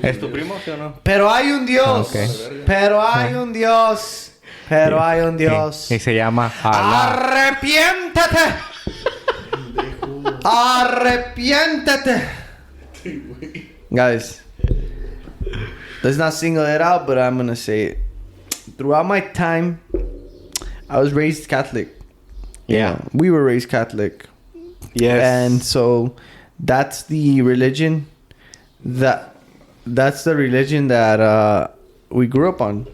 ¿Es tu primo, sí o no? Pero hay un Dios. Okay. Pero hay un Dios. Pero hay un Dios. Y se llama Allah. ¡Arrepiéntete! ¡Arrepiéntete! Guys, let's not single it out, but I'm gonna say it. Throughout my time, I was raised Catholic. Yeah. We were raised Catholic. Yes. And so that's the religion that's the religion that we grew up on.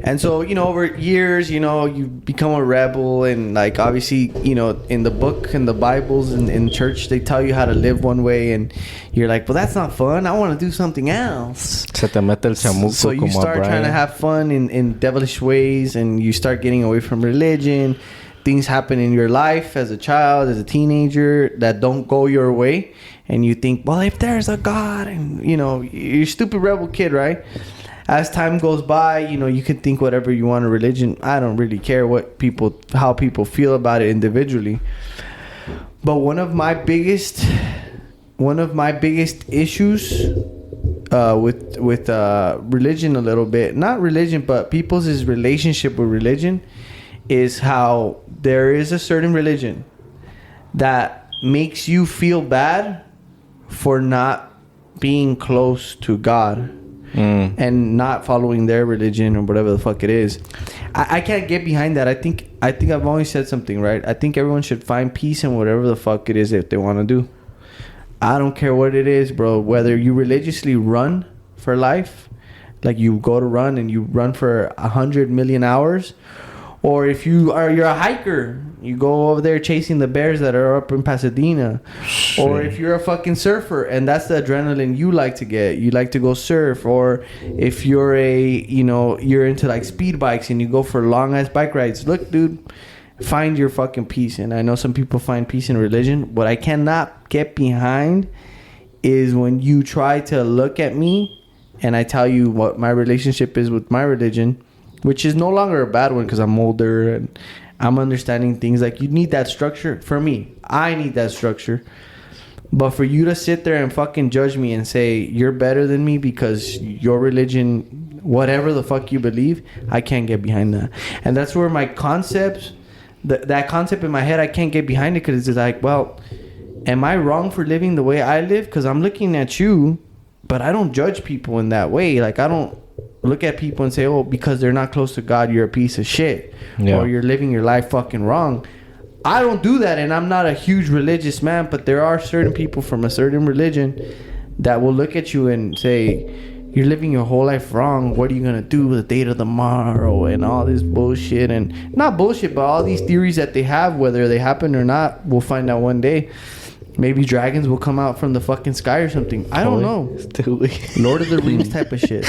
And so, you know, over years, you know, you become a rebel, and like obviously, you know, in the book and the Bibles and in church, they tell you how to live one way, and you're like, well, that's not fun. I want to do something else. Se te mete el chamuco. So you start trying to have fun in devilish ways, and you start getting away from religion. Things happen in your life as a child, as a teenager, that don't go your way, and you think, well, if there's a God, and you know, you're a stupid rebel kid, right? As time goes by, you know, you can think whatever you want of religion. I don't really care how people feel about it individually. But one of my biggest issues with religion a little bit, not religion, but people's relationship with religion, is how there is a certain religion that makes you feel bad for not being close to God. And not following their religion or whatever the fuck it is. I can't get behind that. I think I've always said something, right? I think everyone should find peace in whatever the fuck it is that they want to do. I don't care what it is, bro. Whether you religiously run for life, like you go to run and you run for 100 million hours, or if you're a hiker, you go over there chasing the bears that are up in Pasadena. Shit. Or if you're a fucking surfer and that's the adrenaline you like to get, you like to go surf. Or if you're you're into like speed bikes and you go for long ass bike rides. Look, dude, find your fucking peace. And I know some people find peace in religion. What I cannot get behind is when you try to look at me and I tell you what my relationship is with my religion, which is no longer a bad one because I'm older and I'm understanding things. Like, you need that structure. For me, I need that structure. But for you to sit there and fucking judge me and say you're better than me because your religion, whatever the fuck you believe, I can't get behind that. And that's where my concepts, that concept in my head, I can't get behind it, because it's like, well, am I wrong for living the way I live? Because I'm looking at you, but I don't judge people in that way. Like, I don't look at people and say, oh, because they're not close to God, you're a piece of shit. Yeah. Or you're living your life fucking wrong. I don't do that, and I'm not a huge religious man, but there are certain people from a certain religion that will look at you and say, you're living your whole life wrong. What are you going to do with the date of tomorrow and all this bullshit? And not bullshit, but all these theories that they have, whether they happen or not, we'll find out one day. Maybe dragons will come out from the fucking sky or something. I don't know. Lord of the Rings type of shit.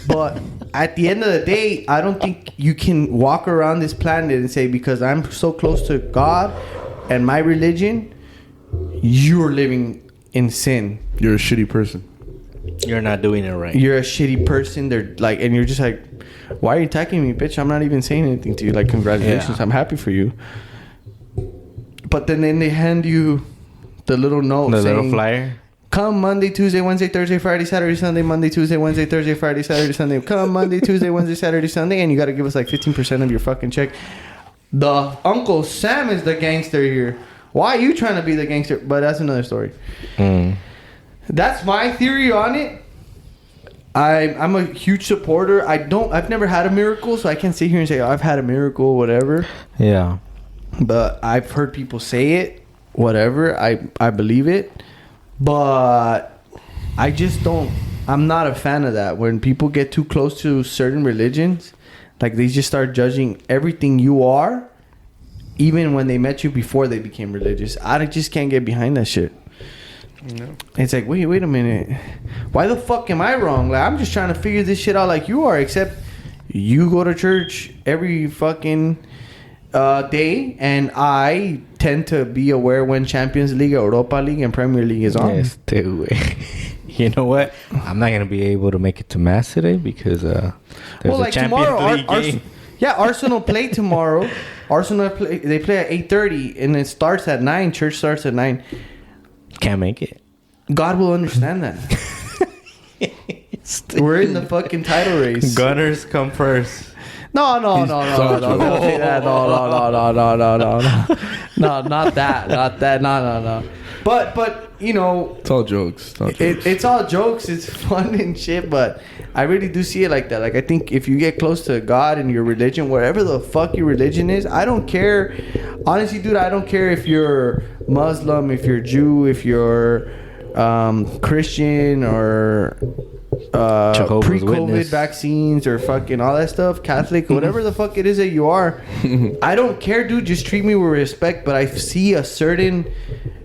But at the end of the day, I don't think you can walk around this planet and say, because I'm so close to God and my religion, you're living in sin. You're a shitty person. You're not doing it right. You're a shitty person. They're like, and you're just like, why are you attacking me, bitch? I'm not even saying anything to you. Like, congratulations. Yeah. I'm happy for you. But then they hand you the little note, the saying, little flyer. Come Monday, Tuesday, Wednesday, Thursday, Friday, Saturday, Sunday. Monday, Tuesday, Wednesday, Thursday, Friday, Saturday, Sunday. Come Monday, Tuesday, Wednesday, Saturday, Sunday. And you got to give us like 15% of your fucking check. The Uncle Sam is the gangster here. Why are you trying to be the gangster? But that's another story. That's my theory on it. I'm a huge supporter. I've never had a miracle, so I can't sit here and say, oh, I've had a miracle, whatever. Yeah. But I've heard people say it, whatever. I believe it. But I just don't. I'm not a fan of that. When people get too close to certain religions, like they just start judging everything you are, even when they met you before they became religious. I just can't get behind that shit. No. It's like, wait a minute. Why the fuck am I wrong? Like, I'm just trying to figure this shit out like you are, except you go to church every fucking day, and I tend to be aware when Champions League, Europa League, and Premier League is on. Yes, dude. You know what? I'm not gonna be able to make it to mass today because there's a Champions League game. Arsenal play tomorrow. They play at 8:30, and it starts at 9. Church starts at 9. Can't make it. God will understand that. We're in the fucking title race. Gunners come first. No, don't say that. No, not that. No. But you know, it's all jokes. It's all jokes. It's fun and shit. But I really do see it like that. Like, I think if you get close to God and your religion, whatever the fuck your religion is, I don't care. Honestly, dude, I don't care if you're Muslim, if you're Jew, if you're Christian, or pre-COVID Witness vaccines, or fucking all that stuff, Catholic, whatever the fuck it is that you are. I don't care, dude. Just treat me with respect. But I see a certain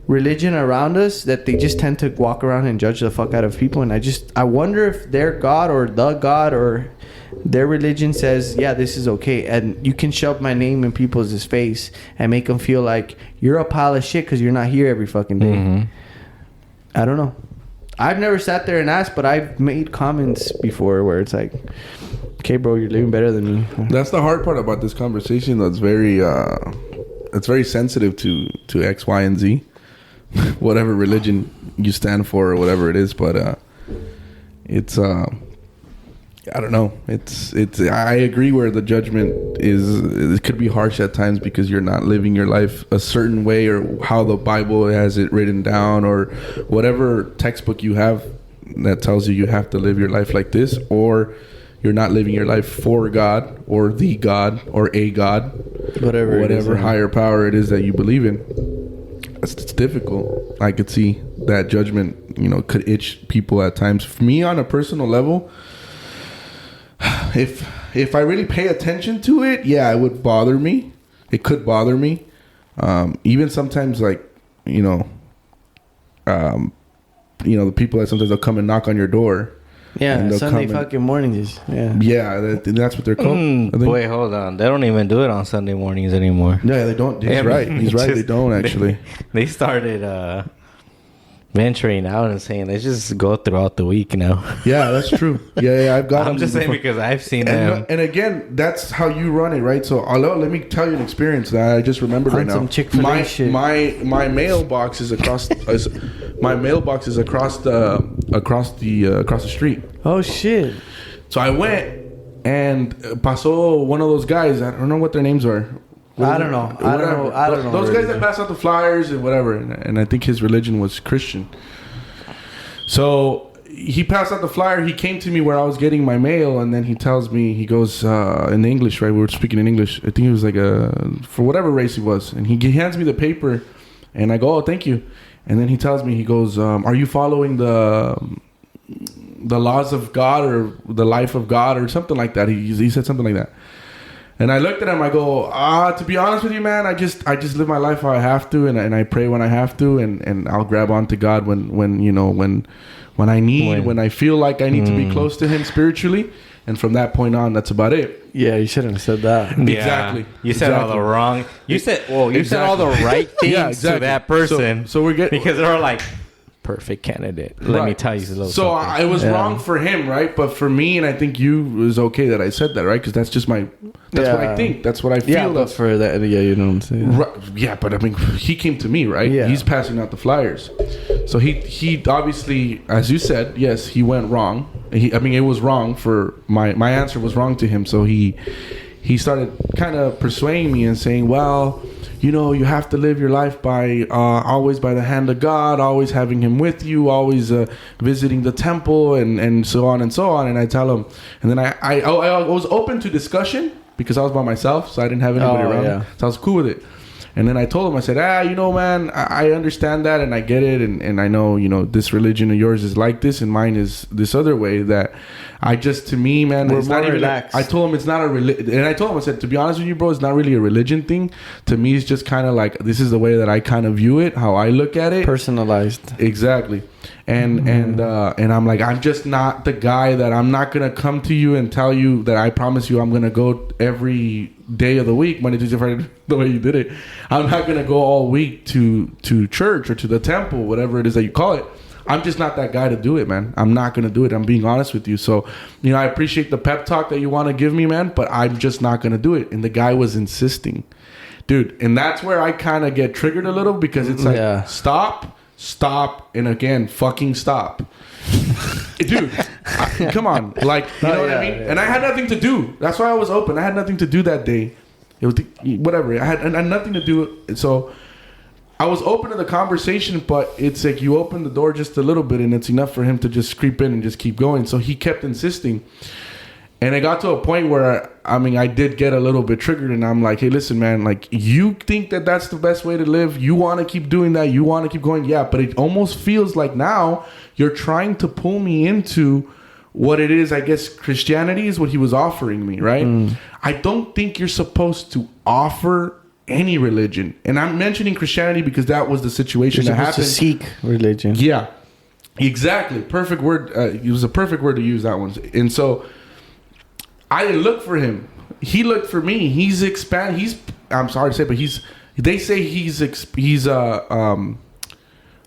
religion around us that they just tend to walk around and judge the fuck out of people, and I wonder if their God or the God or their religion says, yeah, this is okay, and you can shove my name in people's face and make them feel like you're a pile of shit because you're not here every fucking day. Mm-hmm. I don't know. I've never sat there and asked, but I've made comments before where it's like, okay, bro, you're living better than me. That's the hard part about this conversation. That's very it's very sensitive to X, Y, and Z. Whatever religion you stand for or whatever it is, but it's I don't know. It's I agree where the judgment is. It could be harsh at times because you're not living your life a certain way or how the Bible has it written down or whatever textbook you have that tells you have to live your life like this, or you're not living your life for God or the God or a God, whatever higher power it is that you believe in. It's difficult. I could see that judgment, could itch people at times. For me, on a personal level, if I really pay attention to it, yeah, it would bother me. It could bother me. Even sometimes, like, the people that sometimes they'll come and knock on your door. Yeah, Sunday fucking mornings. Yeah. Yeah, that's what they're called. Boy, hold on. They don't even do it on Sunday mornings anymore. Yeah, they don't. He's right. He's right. They don't, actually. They started venturing out and saying, let's just go throughout the week now. Yeah, that's true. Yeah, I've got I'm just saying because I've seen them. And again, that's how you run it, right? So, let me tell you an experience that I just remembered right now. Some Chick-fil-A shit. My mailbox is across the street. Oh shit! So I went and pasó one of those guys. I don't know what their names are. I don't know. Those guys that pass out the flyers and whatever. And I think his religion was Christian. So he passed out the flyer. He came to me where I was getting my mail, and then he tells me, he goes in English, right? We were speaking in English. I think it was like for whatever race he was, and he hands me the paper, and I go, oh, thank you. And then he tells me, he goes, are you following the laws of God or the life of God or something like that? He said something like that. And I looked at him. I go, to be honest with you, man, I just live my life how I have to, and I pray when I have to, and I'll grab onto God when I need, when I feel like I need to be close to Him spiritually. And from that point on, that's about it. Yeah, you shouldn't have said that. Yeah. Exactly. You said all the wrong. You said all the right things to that person. So we're getting, because they're like, perfect candidate. Let me tell you a little So something. I was wrong for him, right? But for me, and I think you, it was okay that I said that, right? Because that's just what I think. That's what I feel. Yeah, but for that, yeah, you know what I'm saying. Right, yeah, but I mean, he came to me, right? Yeah. He's passing out the flyers. So he obviously, as you said, yes, he went wrong. It was wrong for my answer was wrong to him. So he started kind of persuading me and saying, well, you have to live your life by always by the hand of God, always having Him with you, always visiting the temple, and so on and so on. And I tell him, and then I was open to discussion because I was by myself, so I didn't have anybody around me. So I was cool with it. And then I told him, I said, man, I understand that and I get it. And I know, this religion of yours is like this and mine is this other way that to me, man, we're it's more not even relaxed. I told him it's not a religion. And I told him, I said, to be honest with you, bro, it's not really a religion thing. To me, it's just kind of like, this is the way that I kind of view it, how I look at it. Personalized. Exactly. And I'm like, I'm just not the guy that I'm not going to come to you and tell you that I promise you I'm going to go every day of the week, Monday, Tuesday, Friday, the way you did it. I'm not going to go all week to church or to the temple, whatever it is that you call it. I'm just not that guy to do it, man. I'm not going to do it. I'm being honest with you. So, I appreciate the pep talk that you want to give me, man, but I'm just not going to do it. And the guy was insisting. Dude, and that's where I kind of get triggered a little because it's like, stop stop, and again, fucking stop. Dude, come on. Like, you know what I mean? And I had nothing to do. That's why I was open. I had nothing to do that day. It was whatever. I had nothing to do. So I was open to the conversation, but it's like you open the door just a little bit and it's enough for him to just creep in and just keep going. So he kept insisting. And it got to a point where, I did get a little bit triggered, and I'm like, hey, listen, man, like, you think that that's the best way to live? You want to keep doing that? You want to keep going? Yeah, but it almost feels like now you're trying to pull me into what it is, I guess, Christianity is what he was offering me, right? I don't think you're supposed to offer any religion. And I'm mentioning Christianity because that was the situation that happened. To seek religion. Yeah, exactly. Perfect word. It was a perfect word to use, that one. And so I didn't look for him. He looked for me. I'm sorry to say, but they say he's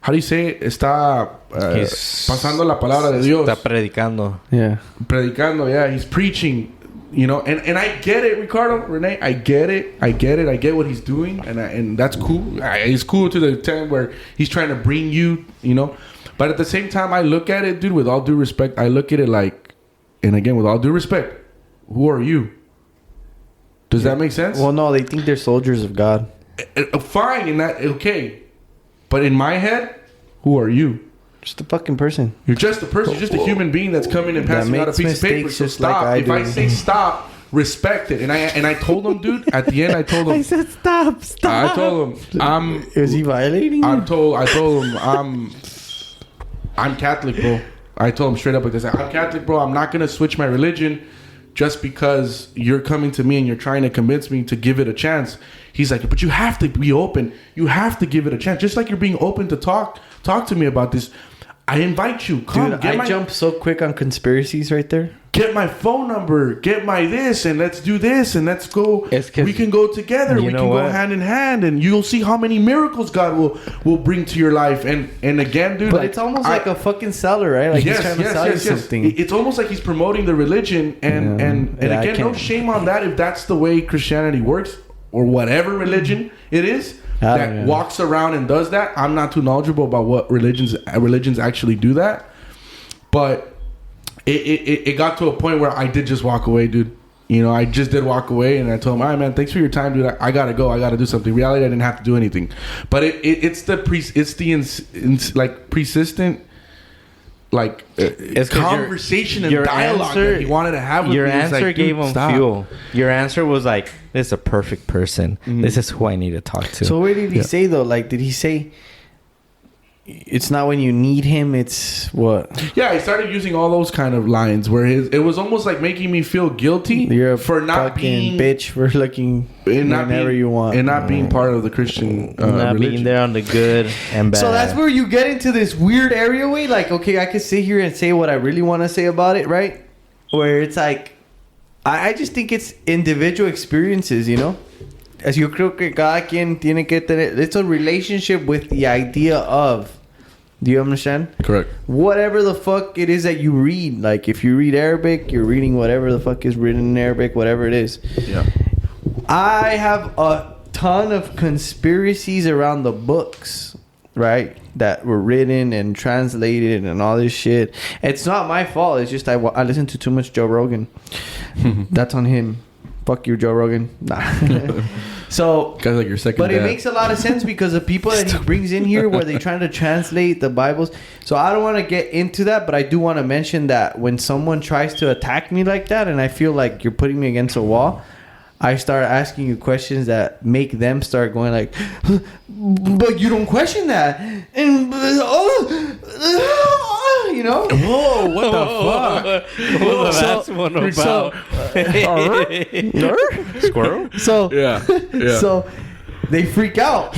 how do you say it? Está pasando la palabra de Dios. Está predicando. Yeah. Predicando, yeah. He's preaching, you know. And I get it, Ricardo, Renee. I get it. I get what he's doing. And that's cool. It's cool to the extent where he's trying to bring you, you know. But at the same time, I look at it, dude, with all due respect. I look at it like, and again, with all due respect, who are you? Does that make sense? Well, no, they think they're soldiers of God. Fine, in that, okay. But in my head, who are you? Just a fucking person. You're just a person. You're just a human being that's coming and passing out a piece of paper. So stop. Like if I say stop, respect it. And I told him, dude, at the end, I told him. I said stop. I told him, Is he violating you? I told him, I'm Catholic, bro. I told him straight up like this. I'm Catholic, bro. I'm not going to switch my religion just because you're coming to me and you're trying to convince me to give it a chance. He's like, but you have to be open. You have to give it a chance. Just like you're being open to talk to me about this. I invite you. Come. Dude, I jumped so quick on conspiracies right there. Get my phone number. Get my this, and let's do this, and let's go. We can go together. We can go hand in hand, and you'll see how many miracles God will bring to your life. And again, dude, but like, it's almost like a fucking seller, right? Like he's trying to sell you something. It's almost like he's promoting the religion, and again, no shame on that if that's the way Christianity works or whatever religion it is. That walks around and does that. I'm not too knowledgeable about what religions actually do that, but it got to a point where I did just walk away, dude. You know, I just did walk away, and I told him, "All right, man, thanks for your time, dude. I gotta go. I gotta do something." Reality, I didn't have to do anything, but it's the persistent. Like conversation and dialogue that he wanted to have with me. Your answer gave him fuel. Your answer was like, "This is a perfect person. Mm-hmm. This is who I need to talk to." So what did he say though? Like, did he say it's not when you need him? It's what? Yeah, he started using all those kind of lines where it was almost like making me feel guilty. You're for not fucking bitch for looking whenever you want and not being part of the Christian not religion. Being there on the good and bad. So that's where you get into this weird area way. Like, okay, I can sit here and say what I really want to say about it, right? Where it's like, I just think it's individual experiences, you know. As yo creo que cada quien tiene que tener. It's a relationship with the idea of. Do you understand? Correct. Whatever the fuck it is that you read. Like, if you read Arabic, you're reading whatever the fuck is written in Arabic, whatever it is. Yeah. I have a ton of conspiracies around the books, right? That were written and translated and all this shit. It's not my fault. It's just I listen to too much Joe Rogan. That's on him. Fuck you, Joe Rogan. Nah. So, guys like your second but dad. It makes a lot of sense because the people that he brings in here where they're trying to translate the Bibles. So I don't want to get into that, but I do want to mention that when someone tries to attack me like that and I feel like you're putting me against a wall, I start asking you questions that make them start going like, but you don't question that. And, you know? Whoa, what the fuck? Well, that's one about. Squirrel? So, yeah. So, they freak out.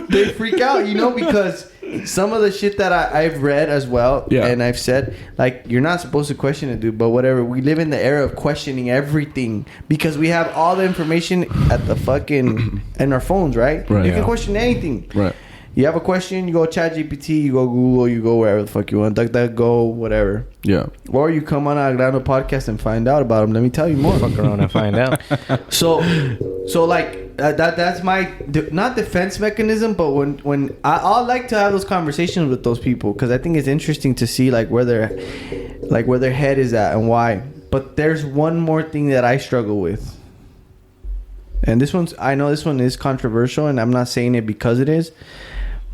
They freak out, you know, because some of the shit that I've read as well, and I've said, like, you're not supposed to question it, dude, but whatever. We live in the era of questioning everything because we have all the information at the fucking in our phones, right? You can question anything. Right. You have a question, you go ChatGPT, you go Google, you go wherever the fuck you want, DuckDuckGo, whatever. Yeah. Or you come on Agrano podcast and find out about them. Let me tell you more. Fuck around and find out. So like, that's my not defense mechanism, but when I like to have those conversations with those people because I think it's interesting to see like where their head is at and why. But there's one more thing that I struggle with, and I know this one is controversial, and I'm not saying it because it is,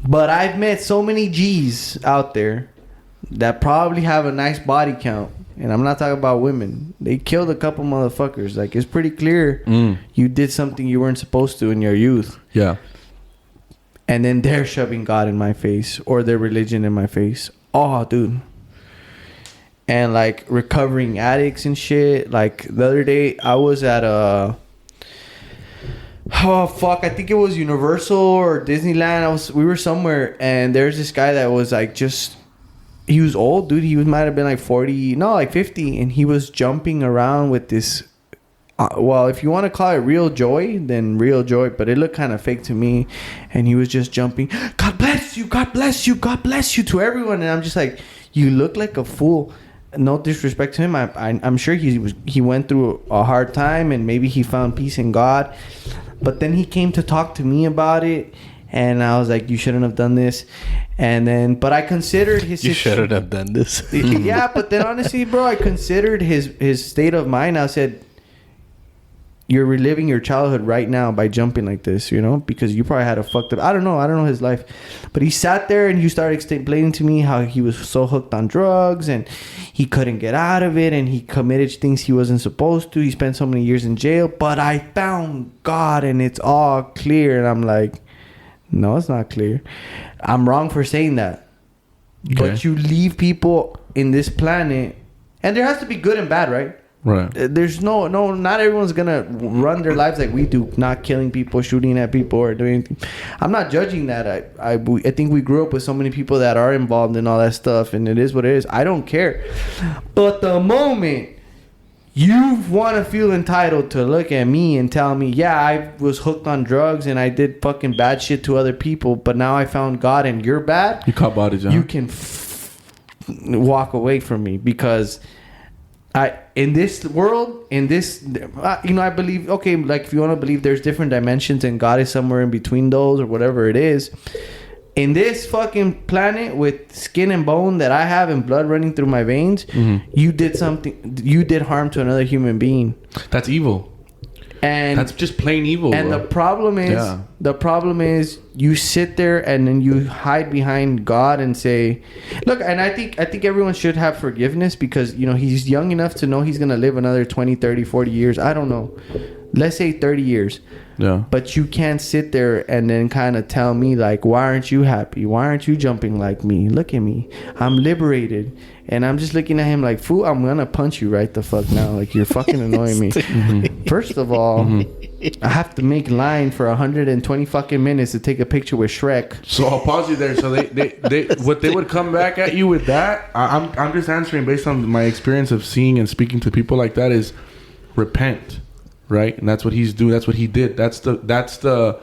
but I've met so many G's out there that probably have a nice body count. And I'm not talking about women. They killed a couple motherfuckers. Like, it's pretty clear you did something you weren't supposed to in your youth. Yeah. And then they're shoving God in my face or their religion in my face. Oh, dude. And, like, recovering addicts and shit. Like, the other day, I was at a... Oh, fuck. I think it was Universal or Disneyland. We were somewhere. And there's this guy that was, like, just... He was old, dude. He might have been like 40, no, like 50. And he was jumping around with this. Well, if you want to call it real joy, then real joy. But it looked kind of fake to me. And he was just jumping. God bless you. God bless you. God bless you to everyone. And I'm just like, you look like a fool. No disrespect to him. I'm sure he went through a hard time. And maybe he found peace in God. But then he came to talk to me about it. And I was like, you shouldn't have done this. And then, but I considered his... You shouldn't have done this. Yeah, but then honestly, bro, I considered his state of mind. I said, you're reliving your childhood right now by jumping like this, you know? Because you probably had a fucked up... I don't know his life. But he sat there and he started explaining to me how he was so hooked on drugs and he couldn't get out of it and he committed things he wasn't supposed to. He spent so many years in jail. But I found God and it's all clear. And I'm like... No, it's not clear. I'm wrong for saying that. Okay. But you leave people in this planet, and there has to be good and bad, right? Right. There's no, not everyone's gonna run their lives like we do, not killing people, shooting at people, or doing anything. I'm not judging that. I think we grew up with so many people that are involved in all that stuff, and it is what it is. I don't care. But the moment you want to feel entitled to look at me and tell me, yeah, I was hooked on drugs and I did fucking bad shit to other people, but now I found God and you're bad. You caught bodies, huh? You can walk away from me because in this world, I believe, okay, like if you want to believe there's different dimensions and God is somewhere in between those or whatever it is. In this fucking planet with skin and bone that I have and blood running through my veins, you did harm to another human being. That's evil. And that's just plain evil. And bro. the problem is you sit there and then you hide behind God and say, look, and I think everyone should have forgiveness because, you know, he's young enough to know he's going to live another 20, 30, 40 years. I don't know. Let's say 30 years. Yeah. But you can't sit there and then kind of tell me like, why aren't you happy? Why aren't you jumping like me? Look at me. I'm liberated. And I'm just looking at him like, fool, I'm going to punch you right the fuck now. Like, you're fucking annoying me. First of all, I have to make line for 120 fucking minutes to take a picture with Shrek. So I'll pause you there. So they what they would come back at you with that, I'm just answering based on my experience of seeing and speaking to people like that is repent. Right, and that's what he's doing. That's what he did. That's the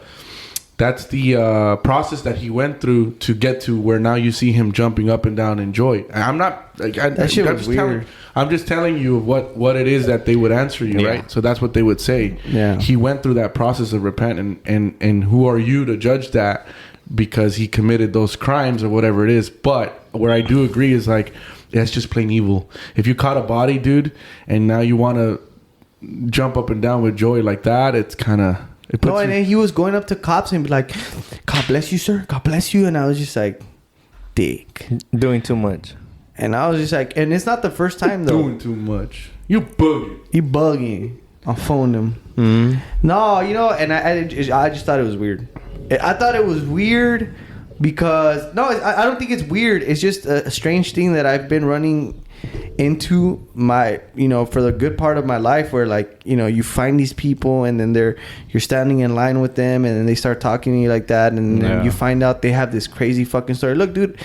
process that he went through to get to where now you see him jumping up and down in joy. I'm not like that shit was weird. I'm just telling you what it is that they would answer you, right? So that's what they would say. Yeah, he went through that process of repent, and who are you to judge that because he committed those crimes or whatever it is? But where I do agree is like that's just plain evil. If you caught a body, dude, and now you want to jump up and down with joy like that, it's kind of and then he was going up to cops and be like, God bless you, sir, God bless you. And I was just like, dick, doing too much. And I was just like, and it's not the first time though. Doing too much. You bugging. I phoned him. No, you know, and I just thought it was weird. I thought it was weird because I don't think it's weird. It's just a strange thing that I've been running into my, you know, for the good part of my life where like, you know, you find these people and then you're standing in line with them and then they start talking to you like that and then you find out they have this crazy fucking story. Look, dude,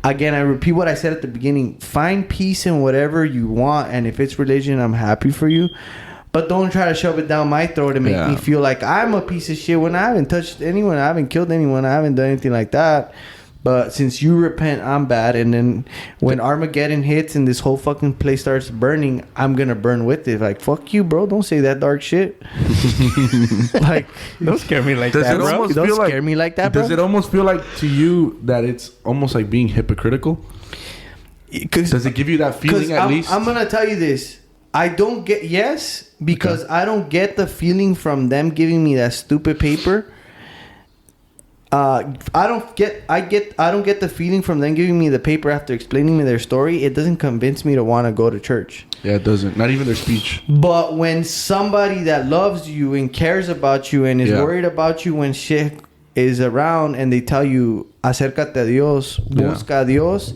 again, I repeat what I said at the beginning. Find peace in whatever you want, and if it's religion, I'm happy for you. But don't try to shove it down my throat and make me feel like I'm a piece of shit when I haven't touched anyone, I haven't killed anyone, I haven't done anything like that. But since you repent, I'm bad. And then when Armageddon hits and this whole fucking place starts burning, I'm going to burn with it. Like, fuck you, bro. Don't say that dark shit. Like, don't scare me like that, bro. Don't scare me like that, bro. Does it almost feel like to you that it's almost like being hypocritical? Does it give you that feeling at least? I'm going to tell you this. I don't get... Yes, because I don't get the feeling from them giving me that stupid paper. I don't get the feeling from them giving me the paper after explaining me their story. It doesn't convince me to want to go to church. Yeah, it doesn't. Not even their speech. But when somebody that loves you and cares about you and is worried about you when shit is around and they tell you, acércate a Dios, busca a Dios,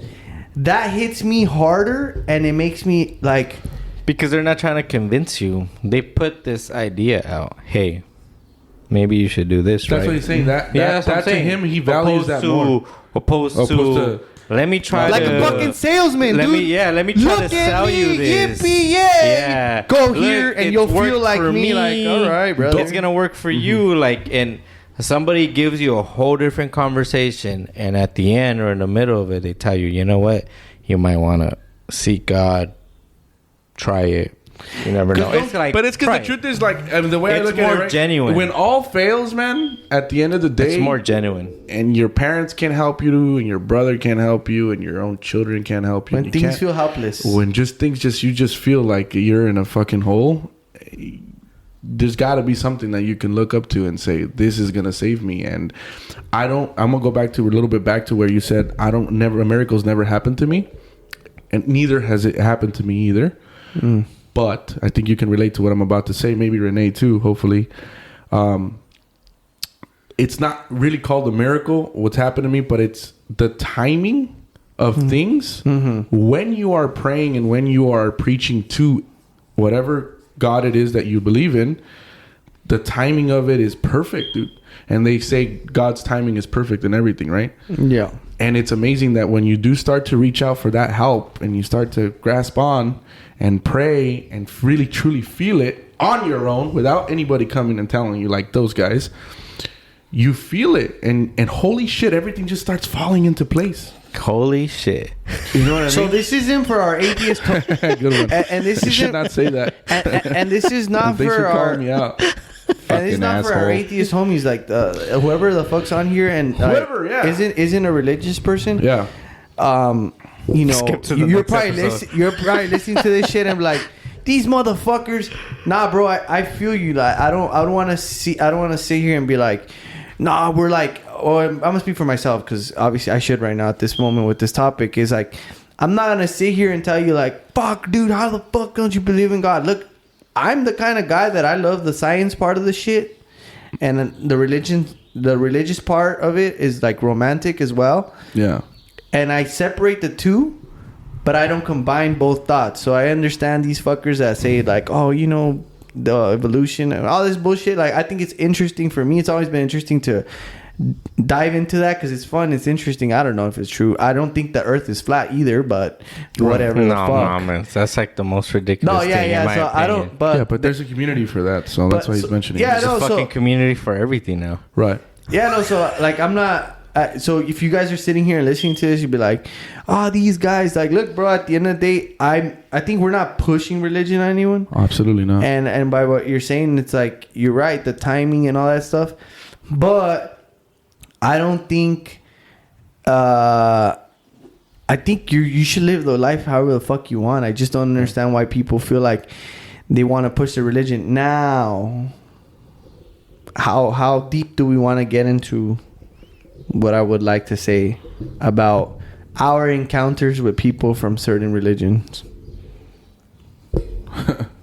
that hits me harder and it makes me like... Because they're not trying to convince you. They put this idea out. Hey, maybe you should do this, that's what he's saying. That to him, he values that more. Opposed to let me try like a fucking salesman, dude. Let me try to sell you this. Yippee, yeah. Go here and you'll feel like me. Like, all right, brother. It's gonna work for you. Like, and somebody gives you a whole different conversation, and at the end or in the middle of it, they tell you, you know what, you might want to seek God. Try it. You never know. It's like, but it's because the truth is, like, I mean, the way I look at it, it's more genuine. When all fails, man, at the end of the day, it's more genuine. And your parents can't help you, and your brother can't help you, and your own children can't help you. When things feel helpless. When you just feel like you're in a fucking hole. There's got to be something that you can look up to and say, this is gonna save me. And I'm gonna go back to a little bit back to where you said miracles never happened to me, and neither has it happened to me either. But I think you can relate to what I'm about to say. Maybe Renee too, hopefully. It's not really called a miracle, what's happened to me, but it's the timing of things. When you are praying and when you are preaching to whatever God it is that you believe in, the timing of it is perfect, dude. And they say God's timing is perfect in everything, right? Yeah. And it's amazing that when you do start to reach out for that help and you start to grasp on and pray and really truly feel it on your own without anybody coming and telling you like those guys, you feel it and holy shit, everything just starts falling into place. Holy shit. You know what I mean? So this isn't for our atheist Good one. And this you isn't, should not say that. And this is not Thanks for calling me out. And it's not for our atheist homies, like whoever the fuck's on here and isn't a religious person. Yeah. You know, you're probably listening to this shit and be like, these motherfuckers. Nah, bro, I feel you. Like I don't want to sit here and be like, nah, we're like, I'm gonna speak for myself because obviously I should right now at this moment with this topic is like, I'm not gonna sit here and tell you like, fuck, dude, how the fuck don't you believe in God? Look, I'm the kind of guy that I love the science part of the shit, and the religious part of it is like romantic as well. Yeah. And I separate the two, but I don't combine both thoughts. So I understand these fuckers that say like, oh, you know, the evolution and all this bullshit. Like, I think it's interesting for me. It's always been interesting to dive into that because it's fun. It's interesting. I don't know if it's true. I don't think the Earth is flat either, but whatever. No, man, that's like the most ridiculous. No, yeah, thing yeah. in my So opinion. I don't. But But there's a community for that, so that's why he's mentioning. Yeah, it. There's a fucking community for everything now. Right. Yeah, no. So like, I'm not. So if you guys are sitting here and listening to this, you'd be like, "Oh, these guys." Like, look, bro. At the end of the day, I think we're not pushing religion on anyone. Absolutely not. And by what you're saying, it's like you're right, the timing and all that stuff. But I don't think. I think you should live the life however the fuck you want. I just don't understand why people feel like they want to push the religion now. How deep do we want to get into what I would like to say about our encounters with people from certain religions?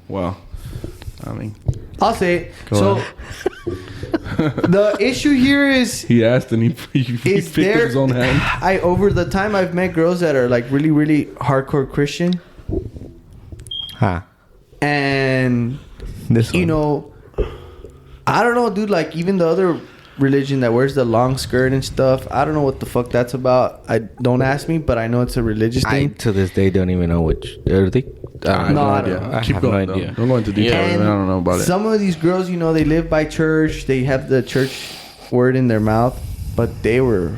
Well, I mean, I'll say it. Go So the issue here is he asked and he picked with his own hand. Over the time I've met girls that are like really, really hardcore Christian. Huh. And This one. you know, I don't know, dude, like even the other religion that wears the long skirt and stuff, I don't know what the fuck that's about. Don't ask me, but I know it's a religious I thing. to this day don't even know which are they. I don't know. I Keep have going. no idea. Don't go into detail. And I don't know about it. Some of these girls, you know, they live by church. They have the church word in their mouth, but they were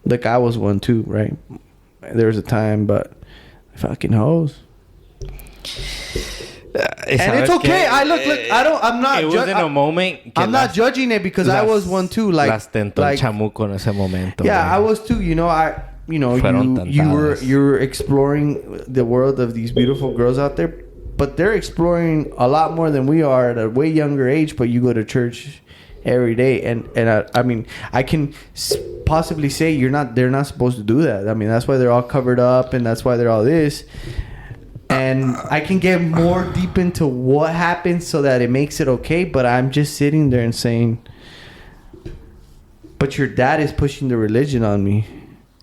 Like I was one too, right? There was a time, but fucking hoes. And it's okay. I'm not. It was in a moment. I'm not judging it because I was one too. Like, chamuco en ese momento. Yeah, man. I was too. You know, you were exploring the world of these beautiful girls out there, but they're exploring a lot more than we are at a way younger age. But you go to church every day, and I mean, I can possibly say they're not supposed to do that. I mean, that's why they're all covered up, and that's why they're all this. And I can get more deep into what happens so that it makes it okay. But I'm just sitting there and saying, but your dad is pushing the religion on me.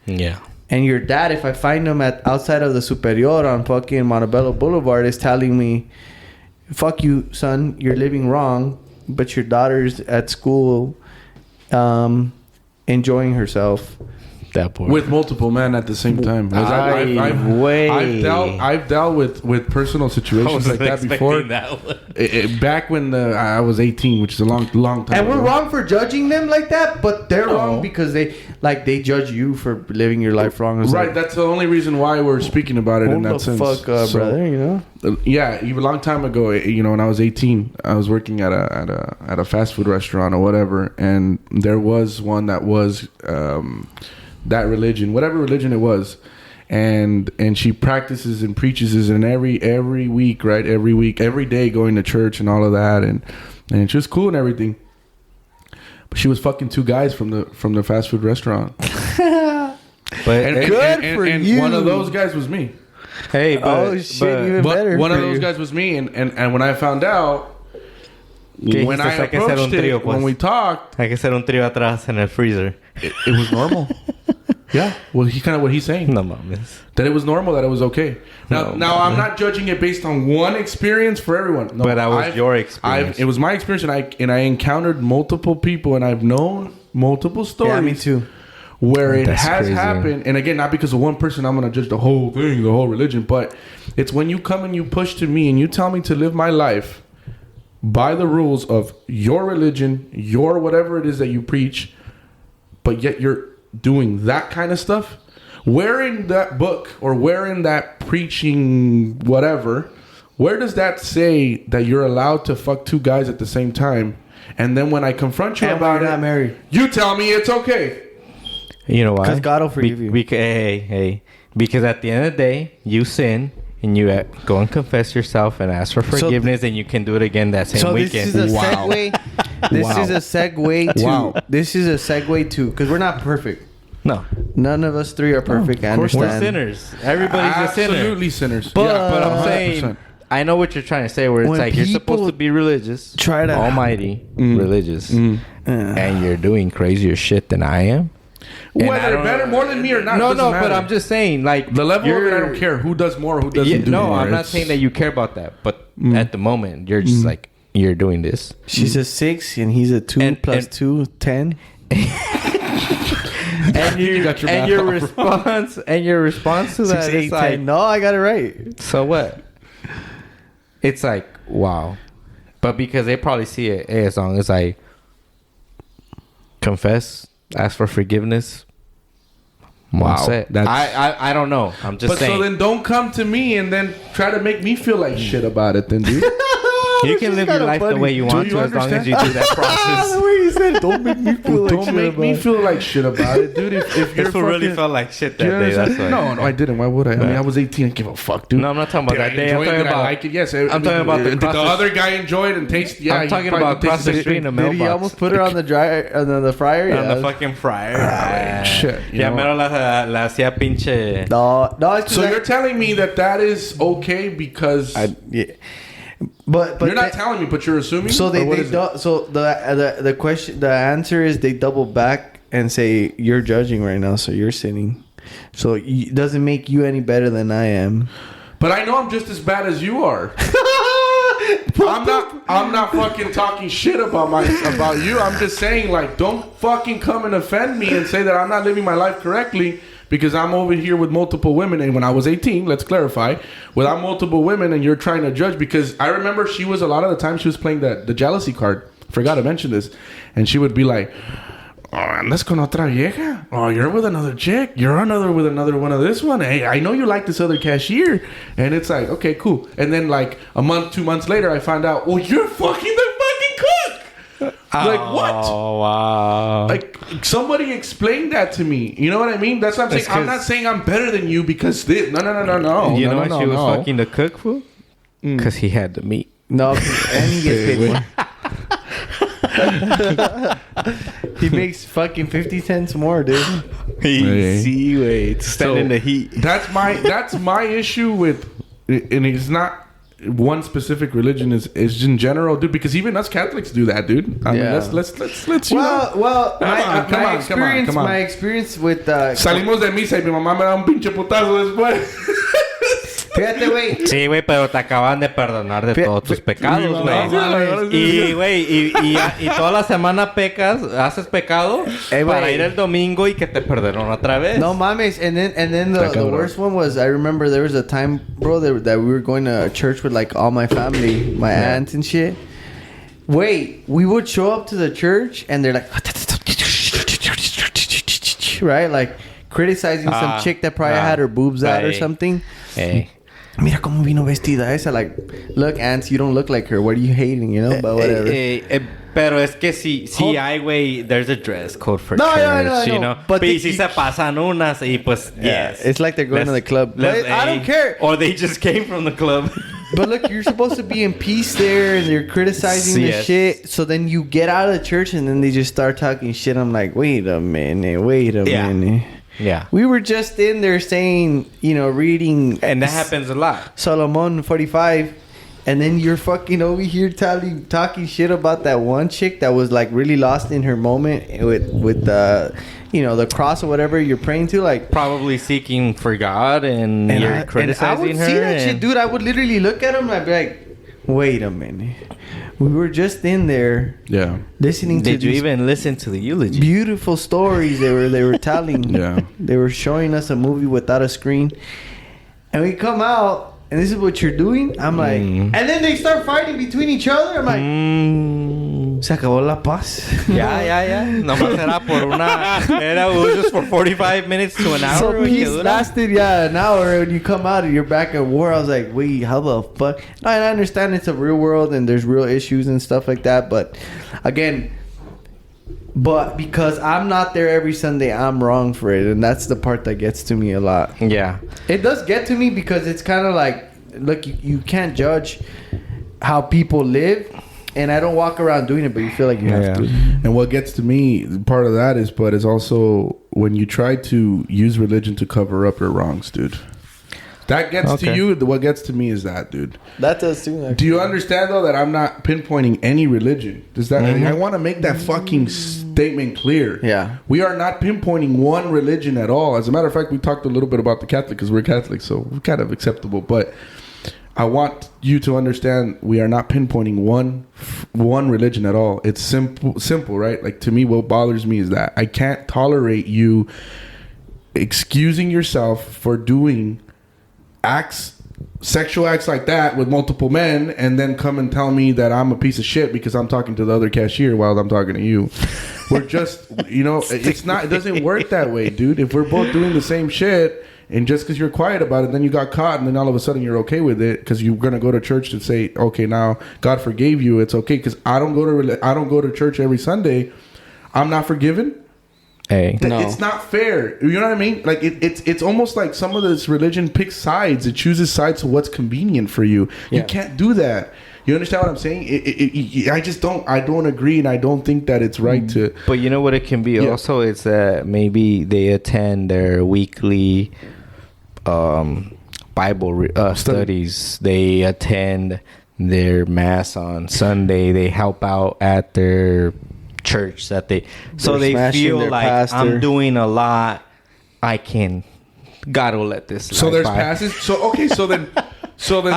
Yeah. And your dad, if I find him outside of the Superior on fucking Montebello Boulevard, is telling me, fuck you, son, you're living wrong. But your daughter's at school enjoying herself. That boy. With multiple men at the same time. I've dealt with personal situations like that before. Back when I was 18, which is a long time and ago. we're wrong for judging them like that, but they're wrong because they judge you for living your life wrong. Right, like, that's the only reason why we're speaking about it in that sense. Fuck up, brother, you know? Yeah, even a long time ago, you know, when I was 18, I was working at a fast food restaurant or whatever, and there was one that was that religion, whatever religion it was, and she practices and preaches and every week, right? Every week, every day, going to church and all of that, and it's just cool and everything. But she was fucking two guys from the fast food restaurant. But good for you. One of those guys was me. Hey, even better. One of those guys was me, and when I found out, when I approached it, when we talked, hay que hacer un trío atrás en el freezer. It was normal. Yeah, well, what he's saying. No mames. That it was normal, that it was okay. Now, I'm not judging it based on one experience for everyone. No, but that was your experience. It was my experience, and I encountered multiple people, and I've known multiple stories. Yeah, me too. Where it has happened, and again, not because of one person, I'm gonna judge the whole thing, the whole religion, but it's when you come and you push to me and you tell me to live my life by the rules of your religion, your whatever it is that you preach, but yet you're doing that kind of stuff. Where in that book or where in that preaching whatever, where does that say that you're allowed to fuck two guys at the same time? And then when I confront you about it, not married, you tell me it's okay. You know why? Because God will forgive you. Hey. Because at the end of the day, you sin and you go and confess yourself and ask for forgiveness, and you can do it again that same weekend. This is a segue. This is a segue to because we're not perfect. No, none of us three are perfect. I understand. We're sinners. Everybody's a sinner. Absolutely sinners. But I'm saying, I know what you're trying to say. Where it's like you're supposed to be religious, almighty religious, and you're doing crazier shit than I am. Whether better more than me or not. No, but I'm just saying, like the level of it, I don't care who does more, who doesn't do more. No, I'm not saying that you care about that, but at the moment, you're just like you're doing this. She's a 6 and he's a 2 plus 2, 10. and your response to that 6, 8, is like, 10. No, I got it right. So what? It's like wow, but because they probably see it as long as I confess, ask for forgiveness. Wow, I don't know. I'm just saying. So then don't come to me and then try to make me feel like shit about it, then, dude. You can live your life the way you want to as long as you do that process. The way you said, don't make me feel like shit. Don't make me feel like shit about it, dude. If you're really felt like shit that day, that's why. No, I didn't. Why would I? I mean, I was 18. I give a fuck, dude. No, I'm not talking about that day. I'm talking about like it. Yes, I'm talking about the other guy enjoyed and tasted. Yeah, I'm talking about across the street in the mailbox. Did he almost put her on the dryer, on the fryer? On the fucking fryer. Shit. Ya mero la hacía pinche. No. So you're telling me that is okay because. But you're not telling me, but you're assuming. So the question, the answer is they double back and say you're judging right now, so you're sinning. So it doesn't make you any better than I am. But I know I'm just as bad as you are. I'm not fucking talking shit about you. I'm just saying, like, don't fucking come and offend me and say that I'm not living my life correctly. Because I'm over here with multiple women, and when I was 18, let's clarify, without multiple women, and you're trying to judge. Because I remember a lot of the time she was playing the jealousy card. Forgot to mention this, and she would be like, Oh, andas con otra vieja. Oh, you're with another chick. You're with another one of this one. Hey, I know you like this other cashier. And it's like, okay, cool. And then like a month, 2 months later, I find out, well, you're fucking the fucking cook. Like, what? Oh, wow. Like, somebody explained that to me. You know what I mean? That's what I'm saying. I'm not saying I'm better than you because this. No. You know why she was fucking the cook, fool? Because he had the meat. No, and he gets paid more. He makes fucking 50 cents more, dude. Easy way to stand in the heat. That's my issue with, and it's not one specific religion, is in general, dude. Because even us Catholics do that, dude. I mean, let's. Well, my experience with salimos de misa y mi mamá me da un pinche putazo después. Fíjate, güey. Sí, güey, pero te acaban de perdonar de todos tus pecados, güey. Y, güey, y toda la semana haces pecado para ir el domingo y que te perdonaron otra vez. No mames. And then the worst one was, I remember there was a time, bro, that we were going to church with like all my family, my aunts and shit. Wait, we would show up to the church and they're like, right? Like criticizing some chick that probably had her boobs out or something. Hey. Mira cómo vino vestida esa. Like, look, aunts, you don't look like her. What are you hating, you know? But whatever. Pero es que sí hay, güey, there's a dress code for church, you know? But si se pasan unas y pues, yes. It's like they're going to the club. But I don't care. Or they just came from the club. But look, you're supposed to be in peace there and they're criticizing the shit. So then you get out of the church and then they just start talking shit. I'm like, wait a minute. Yeah. We were just in there saying, you know, reading. And that happens a lot. Solomon 45. And then you're fucking over here talking shit about that one chick that was like really lost in her moment with you know, the cross or whatever you're praying to. Like probably seeking for God and you're criticizing her. I would see that shit, dude. I would literally look at him and I'd be like, wait a minute. We were just in there, listening to. Did you even listen to the eulogy? Beautiful stories they were telling. They were showing us a movie without a screen, and we come out, and this is what you're doing. I'm like, and then they start fighting between each other. I'm like, se acabó la paz. Yeah. Nomás era por it was just for 45 minutes to an hour. So peace lasted, an hour, and you come out and you're back at war. I was like, wait, how the fuck? No, and I understand it's a real world and there's real issues and stuff like that, but again, because I'm not there every Sunday, I'm wrong for it, and that's the part that gets to me a lot. Yeah, it does get to me because it's kind of like, look, you can't judge how people live. And I don't walk around doing it, but you feel like you have to. And what gets to me, part of that is also when you try to use religion to cover up your wrongs, dude. That gets to you. What gets to me is that, dude. That does too. Actually. Do you understand, though, that I'm not pinpointing any religion? Does that? I want to make that fucking statement clear. Yeah. We are not pinpointing one religion at all. As a matter of fact, we talked a little bit about the Catholic because we're Catholic, so we're kind of acceptable. But I want you to understand we are not pinpointing one religion at all. It's simple, right? Like, to me, what bothers me is that I can't tolerate you excusing yourself for doing sexual acts like that with multiple men, and then come and tell me that I'm a piece of shit because I'm talking to the other cashier while I'm talking to you. We're just, you know, it doesn't work that way, dude. If we're both doing the same shit, and just because you're quiet about it, then you got caught, and then all of a sudden you're okay with it because you're gonna go to church to say, okay, now God forgave you, it's okay. Because I don't go to church every Sunday. I'm not forgiven. Hey, no. It's not fair. You know what I mean? Like it's almost like some of this religion picks sides. It chooses sides to what's convenient for you. You can't do that. You understand what I'm saying? I just don't. I don't agree, and I don't think that it's right to. But you know what it can be also? It's maybe they attend their weekly Bible studies. They attend their mass on Sunday. They help out at their church that they feel like pastor. I'm doing a lot. God will let this. So there's passes. So then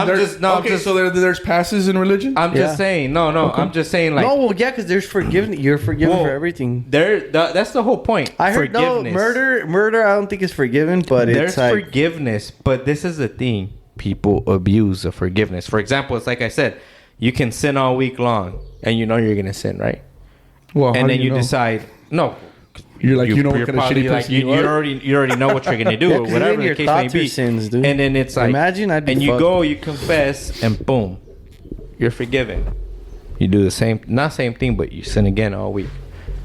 there's passes in religion. I'm just saying. No. Okay. I'm just saying like. No, well, yeah, because there's forgiveness. You're forgiven for everything. That's the whole point. I heard murder. I don't think is forgiven, but there's forgiveness. But this is the thing: people abuse of forgiveness. For example, it's like I said, you can sin all week long, and you know you're gonna sin, right? Well, and then you decide no. You're like, you know what kind of probably shitty like, person you are? you already know what you're gonna do Yeah, or 'cause whatever then the your case may thoughts are be. sins, dude. And then it's like, Imagine I'd be and you fucked. go, you confess, and boom, you're forgiven. You do the same, not same thing, but you sin again all week.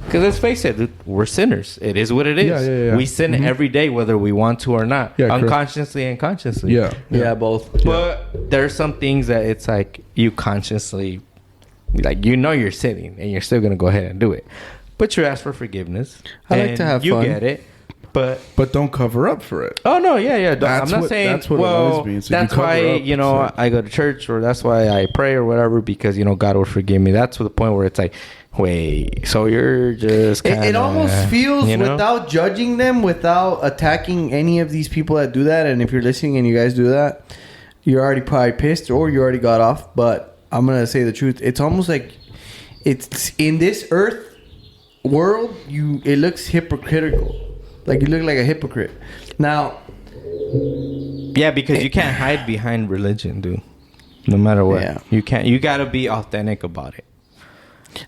Because let's face it, dude, we're sinners. It is what it is. Yeah. We sin every day, whether we want to or not, Yeah, correct. unconsciously and consciously. Yeah, both. But there's some things that it's like you consciously, like you know you're sinning, and you're still gonna go ahead and do it. But you ask for forgiveness. I like and to have you fun. get it. But don't cover up for it. oh no, yeah. That's I'm not what- saying. that's what it well, always means. If you that's cover why up, it's like- I go to church, or that's why I pray, or whatever, because God will forgive me. That's to the point where it's like, wait, so you're just kinda, It almost feels, you know? without judging them, without attacking any of these people that do that. And if you're listening and you guys do that, you're already probably pissed or you already got off. But I'm gonna say the truth. It's almost like it's in this earth world. It looks hypocritical. Like you look like a hypocrite. Now, Yeah, because you can't hide behind religion, dude. No matter what, Yeah. you can't. You gotta be authentic about it.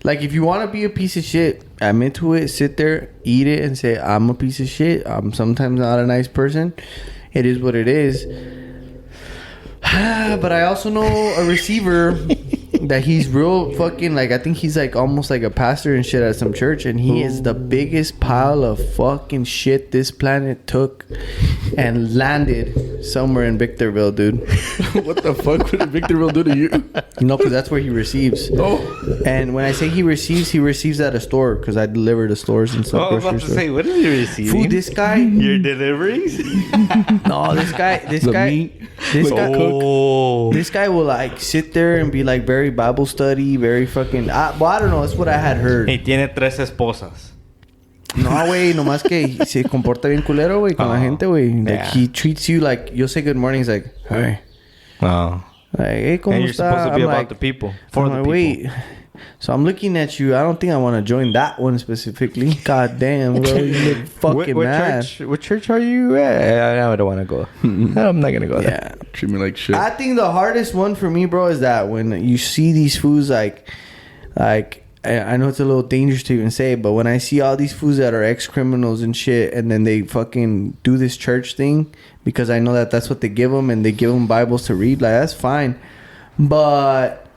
like if you want to be a piece of shit, admit to it, sit there, eat it, and say, I'm a piece of shit. I'm sometimes not a nice person. It is what it is. But I also know a receiver that he's real fucking, like, I think he's like almost like a pastor and shit at some church, and he is the biggest pile of fucking shit this planet took and landed somewhere in Victorville, dude. What the fuck would Victorville do to you? No, because that's where he receives. Oh, And when I say he receives at a store, because I deliver to stores and stuff. Oh, I was about to say, what is you receiving? Food, this guy. Your deliveries? No, this guy. the meat. This the guy. cook. Oh, This guy will like sit there and be like very Bible study, very fucking. Well, I don't know. That's what I had heard. y tiene 3 esposas. No, güey, nomás que se comporta bien culero, güey, con la gente, güey. Like Yeah. he treats you like you'll say good morning. He's like, hey, Oh, hey, ¿cómo and you're está? supposed to be I'm about like, the people, for I'm the like, people. wait. So I'm looking at you. I don't think I want to join that one specifically. God damn, bro, you look fucking what mad. church? What church are you at? I don't want to go. I'm not gonna go there. Yeah. Treat me like shit. I think the hardest one for me, bro, is that when you see these foods like I know it's a little dangerous to even say, but when I see all these foods that are ex-criminals and shit, and then they fucking do this church thing because I know that that's what they give them, and they give them Bibles to read, like that's fine, but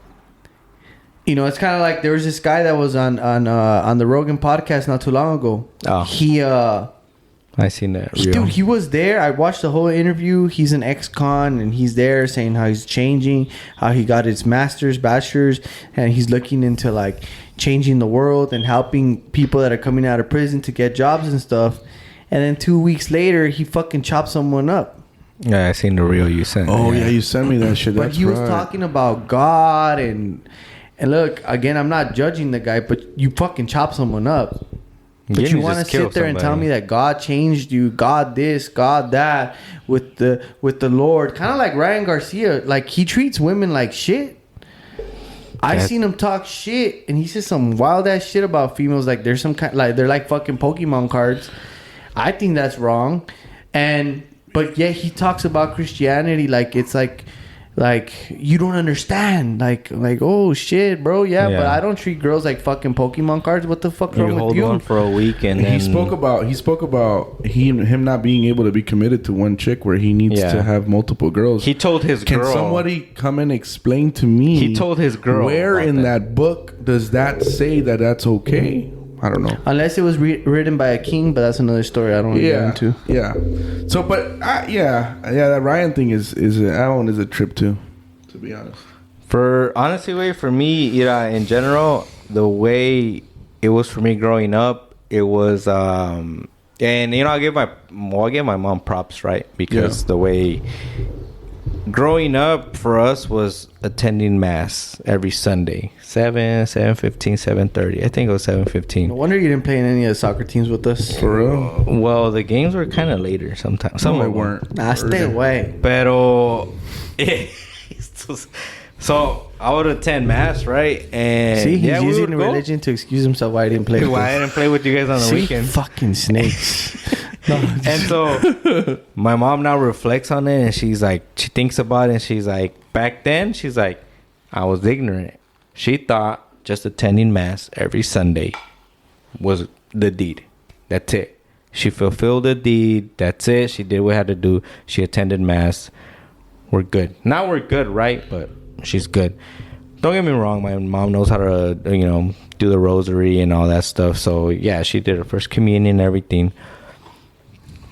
you know, it's kind of like there was this guy that was on the Rogan podcast not too long ago. Oh. He I seen that. Dude, he was there. I watched the whole interview. He's an ex-con, and he's there saying how he's changing, how he got his master's, bachelor's, and he's looking into like changing the world and helping people that are coming out of prison to get jobs and stuff. And then 2 weeks later, he fucking chopped someone up. Yeah, I seen the reel you sent. Oh yeah, you sent me that shit. But That's he was right. talking about God and look, again, I'm not judging the guy, but you fucking chop someone up. But you want to sit there and tell me that God changed you, God this, God that, with the Lord, kind of like Ryan Garcia. Like he treats women like shit. I seen him talk shit, and he says some wild ass shit about females. Like there's some kind, like they're like fucking Pokemon cards. I think that's wrong, but yet he talks about Christianity like it's like you don't understand, like oh shit, bro, yeah, but I don't treat girls like fucking Pokemon cards. What the fuck You wrong with hold you? one for a week, and He then spoke about him not being able to be committed to one chick where he needs Yeah. to have multiple girls. he told his Can girl. somebody come and explain to me? He told his girl where about in that. that book does that say that that's okay? I don't know. Unless it was written by a king, but that's another story I don't want to get into. Yeah. So, but that Ryan thing is that one is a trip too, to be honest. For me, in general, the way it was for me growing up, it was and I give my mom props, right? Because the way growing up for us was attending mass every Sunday, 7:15, 7:30. I think it was 7:15. No wonder you didn't play in any of the soccer teams with us. For real. Well, the games were kind of later sometimes. Some No, of they them weren't. Nah, stay away. Pero so I would attend mass, right? And See, he's we using would go. religion to excuse himself why he didn't play. with Why I us. didn't play with you guys on the See? weekend. Fucking snakes. No, And so my mom now reflects on it, and she's like, she thinks about it, and she's like, back then, she's like, I was ignorant. She thought just attending mass every Sunday was the deed. That's it. She fulfilled the deed. That's it. She did what she had to do. She attended mass. We're good. Now we're good, right? But she's good. Don't get me wrong. My mom knows how to, do the rosary and all that stuff. So, yeah, she did her first communion and everything.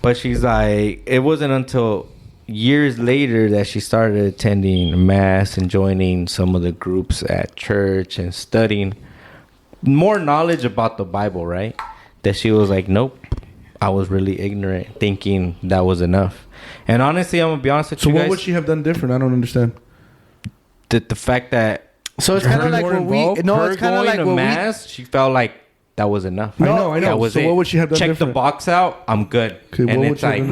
But she's like, it wasn't until years later that she started attending mass and joining some of the groups at church and studying more knowledge about the Bible, right? That she was like, nope, I was really ignorant, thinking that was enough. And honestly, I'm gonna be honest with you guys. So what would she have done different? I don't understand. The fact that it's kind of like when it's kind of like when mass, she felt like that was enough. I know. That was so what would she have done Check different? the box out, I'm good. Okay, and it's like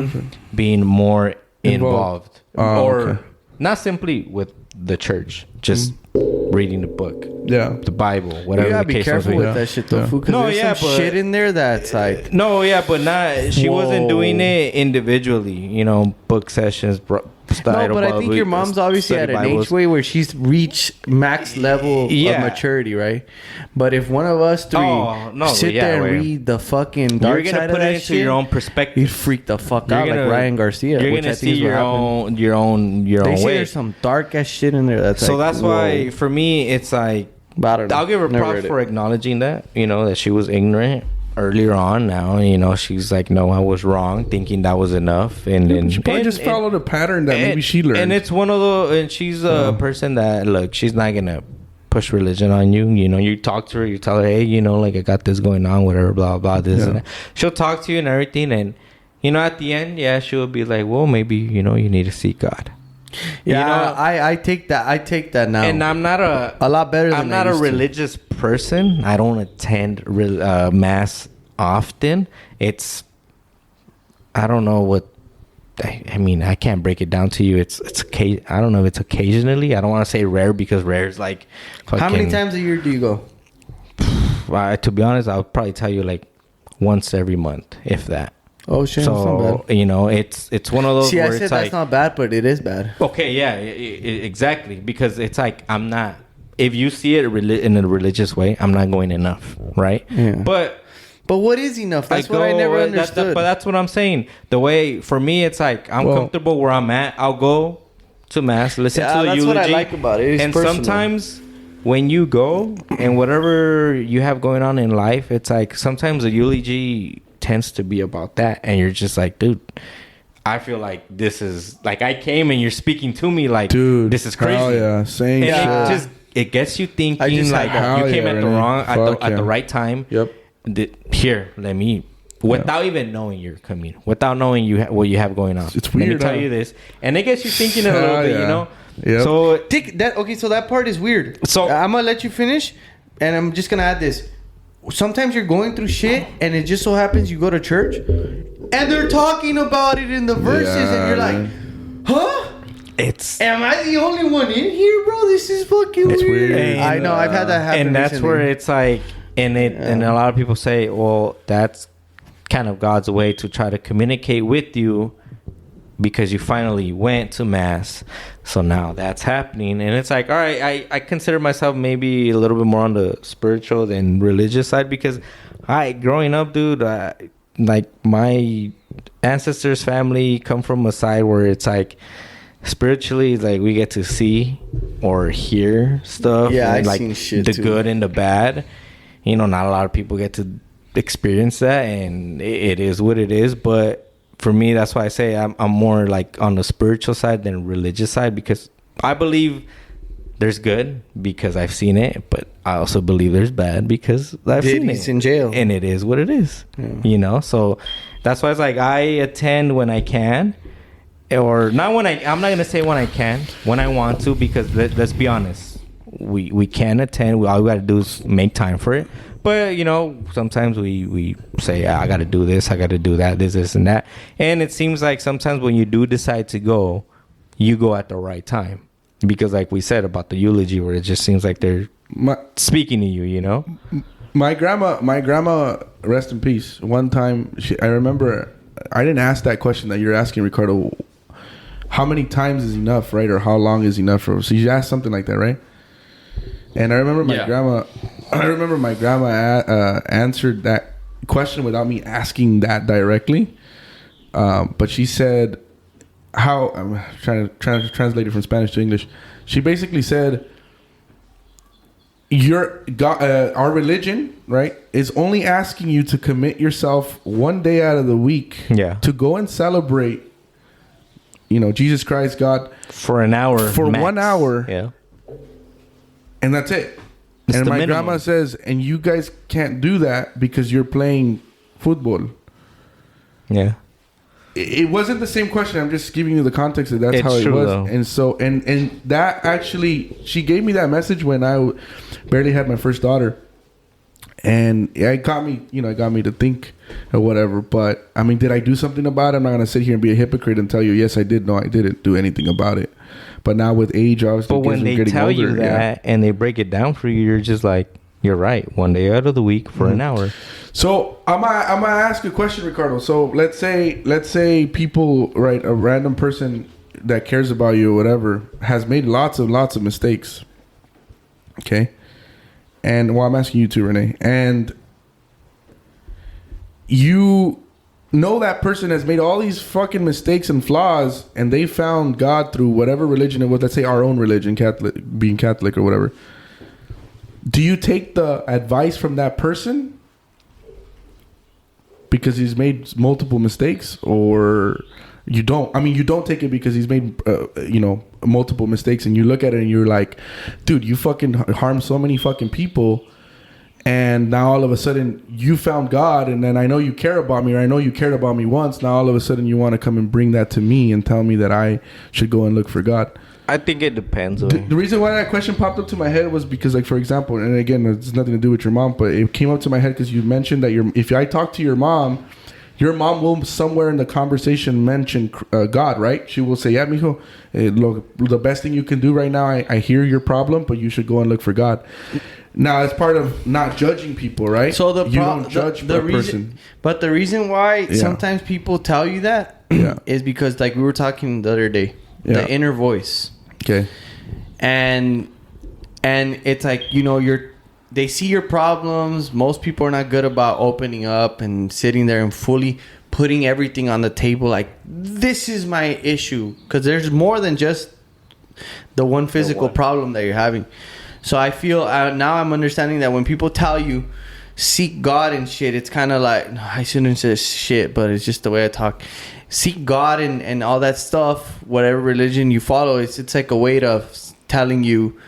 being more involved. Or not simply with the church, just reading the book. Yeah. The Bible, whatever you gotta the be case careful may with be. that shit though, fool, because there's some shit in there that's like she wasn't doing it individually, book sessions, but I think your mom's obviously at an age way where she's reached max level of maturity, right? But if one of us three sit there and read the fucking dark side of that shit, you're gonna put it into your own perspective. You freak the fuck out like Ryan Garcia. You're gonna see your own they way. say there's some dark ass shit in there. So that's why for me it's like, I don't know. I'll give her props for acknowledging that, that she was ignorant earlier on. Now, she's like, no, I was wrong, thinking that was enough. And then she probably just followed a pattern that maybe she learned. And it's one of the, and she's a person that, look, she's not going to push religion on you. You talk to her, you tell her, hey, like I got this going on, whatever, blah, blah, this and that. She'll talk to you and everything. And, at the end, she'll be like, well, maybe, you need to seek God. Yeah, I take that now. And I'm not a lot better than I'm not a religious person. I don't attend mass often. It's, I don't know what, I mean, I can't break it down to you. It's I don't know if it's occasionally. I don't want to say rare because rare is like how many times a year do you go? To be honest, I'll probably tell you like once every month, if that. Oh shit! So that's not bad. It's one of those. See, where I said it's that's like, not bad, but it is bad. Okay, yeah, exactly. Because it's like I'm not. If you see it in a religious way, I'm not going enough, right? Yeah. But what is enough? That's what I never understood. But that's what I'm saying. The way for me, it's like I'm comfortable where I'm at. I'll go to mass, listen to the eulogy. That's what I like about it. It's personal. Sometimes when you go and whatever you have going on in life, it's like sometimes the eulogy tends to be about that, and you're just like, dude, I feel like this is like I came and you're speaking to me like, dude, this is crazy. Oh yeah, saying and it gets you thinking like you came at the right time. Yep. Here, let me, without even knowing you're coming, without knowing what you have going on. It's weird. Let me tell you this, and it gets you thinking a little bit, Yep. So so that part is weird. So I'm gonna let you finish, and I'm just gonna add this. Sometimes you're going through shit, and it just so happens you go to church, and they're talking about it in the verses, and you're like, huh? Am I the only one in here, bro? This is fucking weird. And, I know, I've had that happen. And that's where it's like, and a lot of people say, well, that's kind of God's way to try to communicate with you because you finally went to mass. So now that's happening. And it's like, all right, I consider myself maybe a little bit more on the spiritual than religious side because growing up, dude, like my ancestors' family come from a side where it's like spiritually, like we get to see or hear stuff. Yeah, I've like seen shit the too. good and the bad. Not a lot of people get to experience that, and it is what it is. But for me, that's why I say I'm more like on the spiritual side than religious side because I believe there's good because I've seen it, but I also believe there's bad because I've seen it. He's in jail, and it is what it is. Yeah. So that's why it's like I attend when I can, or not when I'm not gonna say when I can, when I want to, because let's be honest, we can attend. All we gotta do is make time for it. But, sometimes we say, I got to do this, I got to do that, this, and that. And it seems like sometimes when you do decide to go, you go at the right time. Because like we said about the eulogy, where it just seems like they're speaking to you, My grandma, rest in peace. One time, I remember, I didn't ask that question that you're asking, Ricardo. How many times is enough, right? Or how long is enough for? So you asked something like that, right? And I remember my grandma answered that question without me asking that directly. But she said, "How?" I'm trying to translate it from Spanish to English. She basically said, "Your God, our religion, right, is only asking you to commit yourself one day out of the week, to go and celebrate, Jesus Christ, God, for an hour, for max. 1 hour, and that's it." It's and the my minimum. grandma says, "And you guys can't do that because you're playing football." Yeah. It wasn't the same question. I'm just giving you the context that that's It's how it true, was. though. And so, and that actually, she gave me that message when I barely had my first daughter. And it got me, it got me to think or whatever. But, I mean, did I do something about it? I'm not going to sit here and be a hypocrite and tell you, yes, I did. No, I didn't do anything about it. But now with age, obviously, But when they getting tell older, you that and they break it down for you, you're just like, you're right. One day out of the week for an hour. So I'm gonna ask a question, Ricardo. So let's say people, right, a random person that cares about you or whatever has made lots of mistakes. Okay. And I'm asking you too, Renee. And you know that person has made all these fucking mistakes and flaws, and they found God through whatever religion it was. Let's say our own religion, being Catholic or whatever. Do you take the advice from that person because he's made multiple mistakes, or you don't? I mean, you don't take it because he's made, multiple mistakes, and you look at it and you're like, dude, you fucking harmed so many fucking people, and now all of a sudden you found God, and then I know you care about me, or I know you cared about me once. Now all of a sudden you want to come and bring that to me and tell me that I should go and look for God. I think it depends. The reason why that question popped up to my head was because, like, for example, and again, it's nothing to do with your mom, but it came up to my head because you mentioned that if I talk to your mom will somewhere in the conversation mention God, right? She will say, "Yeah, mijo, look, the best thing you can do right now, I hear your problem, but you should go and look for God." Now, it's part of not judging people, right? So you don't judge the person. But the reason why sometimes people tell you that is because, like we were talking the other day, the inner voice. Okay. And it's like, they see your problems. Most people are not good about opening up and sitting there and fully putting everything on the table. Like, this is my issue. Because there's more than just the one physical problem that you're having. So I feel now I'm understanding that when people tell you seek God and shit, it's kind of like, no, I shouldn't say shit, but it's just the way I talk. Seek God and all that stuff, whatever religion you follow, it's like a way of telling you,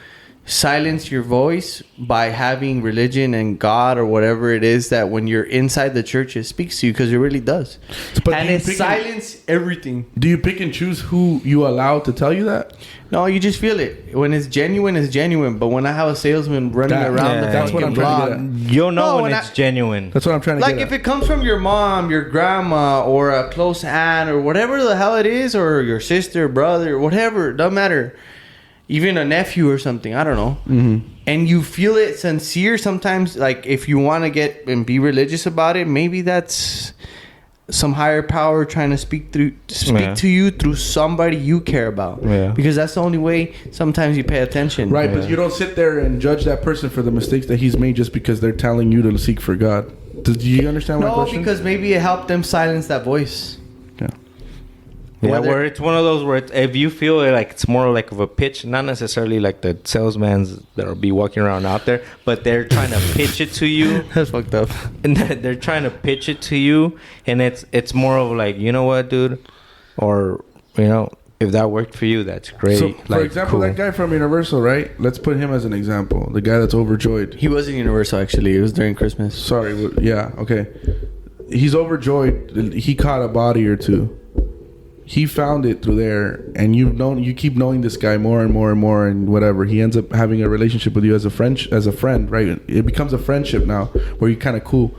silence your voice by having religion and God or whatever it is that when you're inside the church, it speaks to you, because it really does. But and it silence everything. Do you pick and choose who you allow to tell you that? No, you just feel it. When it's genuine, it's genuine. But when I have a salesman running around the that's what I'm trying to get at. You'll know when it's genuine. That's what I'm trying to like get at. if it comes from your mom, your grandma, or a close aunt, or whatever the hell it is, or your sister, brother, whatever, doesn't matter. Even a nephew or something, I don't know. Mm-hmm. And you feel it sincere sometimes. Like if you want to get and be religious about it, maybe that's some higher power trying to speak to you through somebody you care about. Yeah. Because that's the only way sometimes you pay attention. Right, but you don't sit there and judge that person for the mistakes that he's made just because they're telling you to seek for God. Do you understand my question? No, because maybe it helped them silence that voice. Yeah, where it's one of those where if you feel like it's more like of a pitch, not necessarily like the salesman's that'll be walking around out there, but they're trying to pitch it to you. That's fucked up. And they're trying to pitch it to you, and it's more of like, you know what, dude, or if that worked for you, that's great. So, for example, that guy from Universal, right? Let's put him as an example. The guy that's overjoyed. He was in Universal actually. It was during Christmas. Sorry, yeah, okay. He's overjoyed. He caught a body or two. He found it through there, and you keep knowing this guy more and more and more, and whatever. He ends up having a relationship with you as a friend, right? It becomes a friendship now, where you're kind of cool.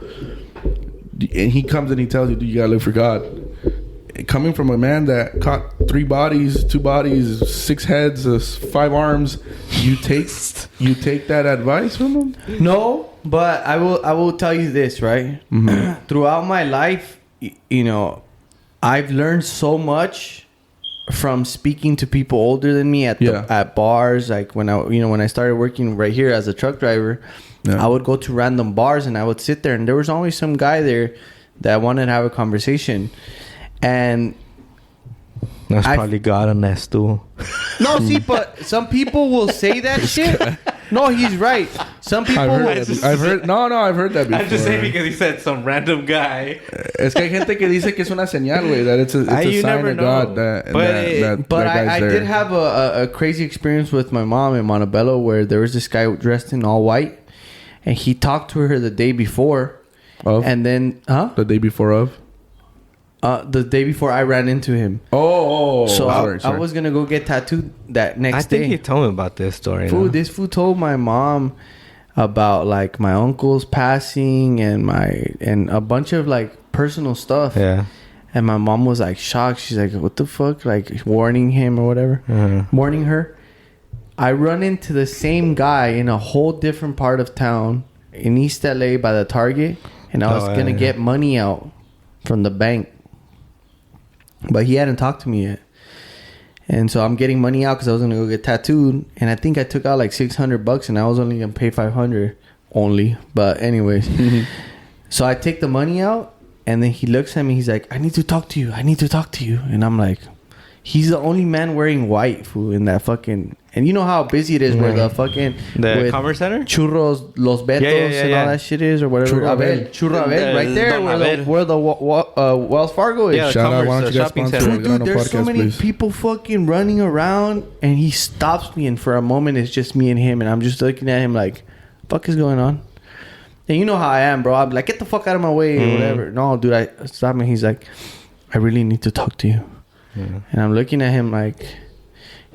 And he comes and he tells you, "Dude, you gotta live for God." Coming from a man that caught 3 bodies, 2 bodies, 6 heads, 5 arms, you take that advice from him? No, but I will tell you this, right? Mm-hmm. Throughout my life, I've learned so much from speaking to people older than me at bars. Like when I started working right here as a truck driver, I would go to random bars and I would sit there, and there was always some guy there that wanted to have a conversation. And that's probably God on that stool. No, see, but some people will say that shit. No, he's right. Some people. I've heard that before. I'm just saying because he said some random guy. Es que hay gente que dice que es una señal, güey. That it's a sign of God But I did have a crazy experience with my mom in Montebello where there was this guy dressed in all white, and he talked to her the day before, and then the day before of. The day before I ran into him. Sorry. I was gonna go get tattooed that next day. I think he told me about this story. This fool told my mom about like my uncle's passing and a bunch of like personal stuff. Yeah. And my mom was like shocked. She's like, "What the fuck?" Like warning him or whatever. Warning her. I run into the same guy in a whole different part of town in East LA by the Target, and I was gonna get money out from the bank. But he hadn't talked to me yet. And so I'm getting money out because I was going to go get tattooed. And I think I took out like $600 and I was only going to pay $500 only. But anyways. So I take the money out and then he looks at me. He's like, I need to talk to you. And I'm like, he's the only man wearing white, fool, in that fucking... And you know how busy it is where the fucking... The Commerce Center? Churros, Los Betos and all that shit is or whatever. Churro Abel. Right there where the Wells Fargo is. Yeah, shout out, why don't you guys shopping sponsor center. Dude, there's so many people fucking running around and he stops me and for a moment it's just me and him and I'm just looking at him like, fuck is going on? And you know how I am, bro. I'm like, get the fuck out of my way or whatever. No, dude, I stop me. He's like, I really need to talk to you. And I'm looking at him like...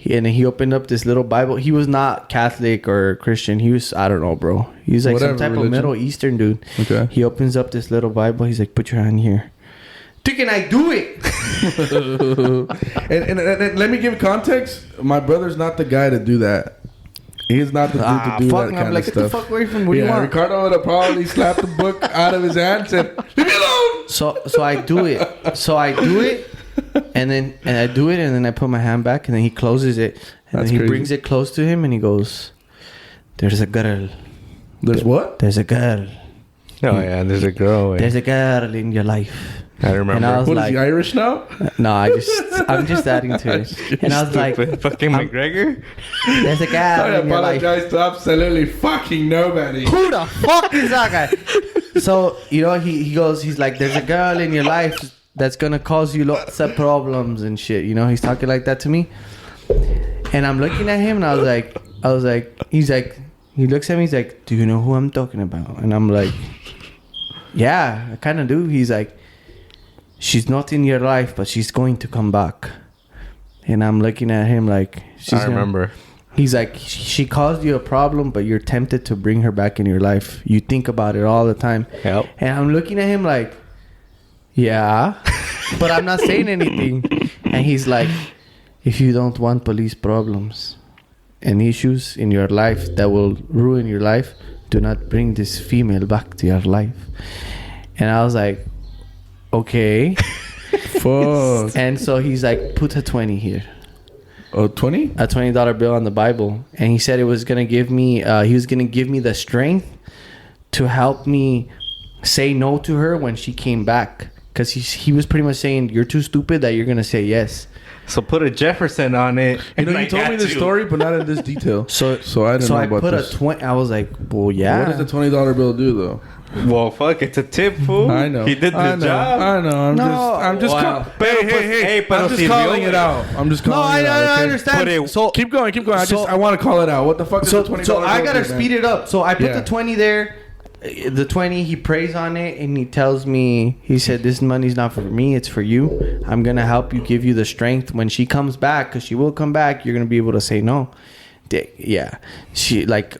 And he opened up this little Bible. He was not Catholic or Christian. He was, I don't know, bro. He was like whatever some type religion. Of Middle Eastern dude. Okay. He opens up this little Bible. He's like, put your hand here. Dude, can I do it? and let me give context. My brother's not the guy to do that. He's not the dude to do that kind of stuff. Get the fuck away from me. What do you want? Ricardo would have probably slapped the book out of his hand and said, leave me alone. So I do it. And I do it, and then I put my hand back, and then he closes it, and then he brings it close to him, and he goes, "There's a girl." There's what? There's a girl. Oh yeah, there's a girl. There's a girl in your life. I remember. And I was what like, is he Irish now? No, I'm just adding to it. And I was like, fucking McGregor. There's a girl in your life. I apologize to absolutely fucking nobody. Who the fuck is that guy? So you know, he goes, he's like, "There's a girl in your life that's gonna cause you lots of problems and shit." You know, he's talking like that to me. And I'm looking at him and I was like, he looks at me, he's like, "Do you know who I'm talking about?" And I'm like, "Yeah, I kind of do." He's like, "She's not in your life, but she's going to come back." And I'm looking at him like, I remember. He's like, "She caused you a problem, but you're tempted to bring her back in your life. You think about it all the time." Yep. And I'm looking at him like, "Yeah," but I'm not saying anything. And he's like, "If you don't want police problems and issues in your life that will ruin your life, do not bring this female back to your life." And I was like, "Okay." Fuck. And so he's like, "Put a 20 here." Oh, 20? A $20 bill on the Bible. And he said it was going to give me, he was going to give me the strength to help me say no to her when she came back. Because he was pretty much saying, "You're too stupid that you're going to say yes." So put a Jefferson on it. You know, you told me the story, but not in this detail. So I didn't know about this. So I put a 20. I was like, well, yeah. What does the $20 bill do, though? Well, fuck, it's a tip, fool. I know. He did the job. I know. I'm just Wow. Hey, I'm just calling it out. I understand. So keep going. I want to call it out. What the fuck is the $20 So I bill got to do, speed man? it up. So I put the 20 there. The 20, he prays on it and he tells me, he said, "This money's not for me, it's for you. I'm going to help you, give you the strength when she comes back, because she will come back. You're going to be able to say no." Yeah. She, like,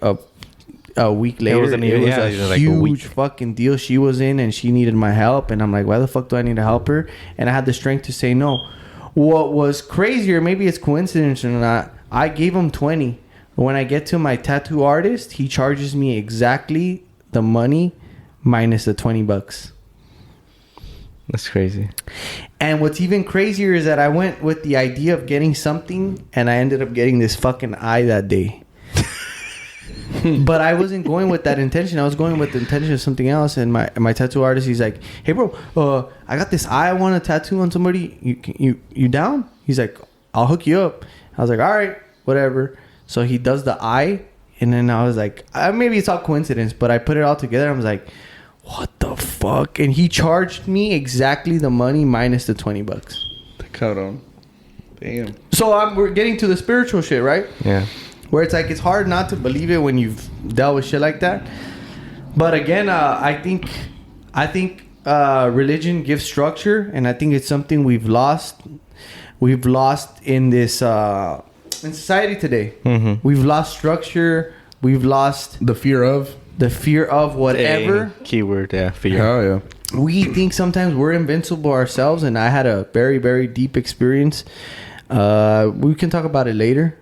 a week later, it was a huge fucking deal she was in, and she needed my help. And I'm like, why the fuck do I need to help her? And I had the strength to say no. What was crazier, maybe it's coincidence or not, I gave him 20. When I get to my tattoo artist, he charges me exactly the money minus the $20. That's crazy. And what's even crazier is that I went with the idea of getting something, and I ended up getting this fucking eye that day. But I wasn't going with that intention. I was going with the intention of something else. And my tattoo artist, he's like, "Hey, bro, I got this eye I want to tattoo on somebody. You down?" He's like, "I'll hook you up." I was like, "All right, whatever." So he does the eye. And then I was like, maybe it's all coincidence, but I put it all together. I was like, what the fuck? And he charged me exactly the money minus the $20. Cabrón. Damn. So we're getting to the spiritual shit, right? Yeah. Where it's like, it's hard not to believe it when you've dealt with shit like that. But again, I think religion gives structure, and I think it's something we've lost. We've lost in this in society today. Mm-hmm. We've lost structure. We've lost the fear of whatever. Dang. Keyword, yeah, fear. Oh yeah. We think sometimes we're invincible ourselves, and I had a very, very deep experience. We can talk about it later,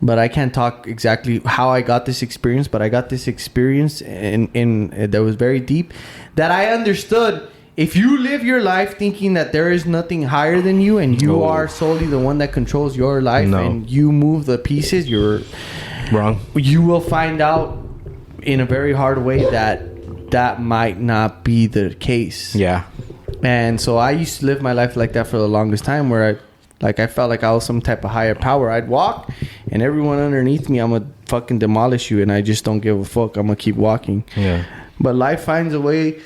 but I can't talk exactly how I got this experience. But I got this experience in that was very deep, that I understood. If you live your life thinking that there is nothing higher than you, and you are solely the one that controls your life, and you move the pieces, you're wrong. You will find out in a very hard way that might not be the case. Yeah. And so I used to live my life like that for the longest time, where I felt like I was some type of higher power. I'd walk, and everyone underneath me, I'm gonna fucking demolish you, and I just don't give a fuck. I'm gonna keep walking. Yeah. But life finds a way.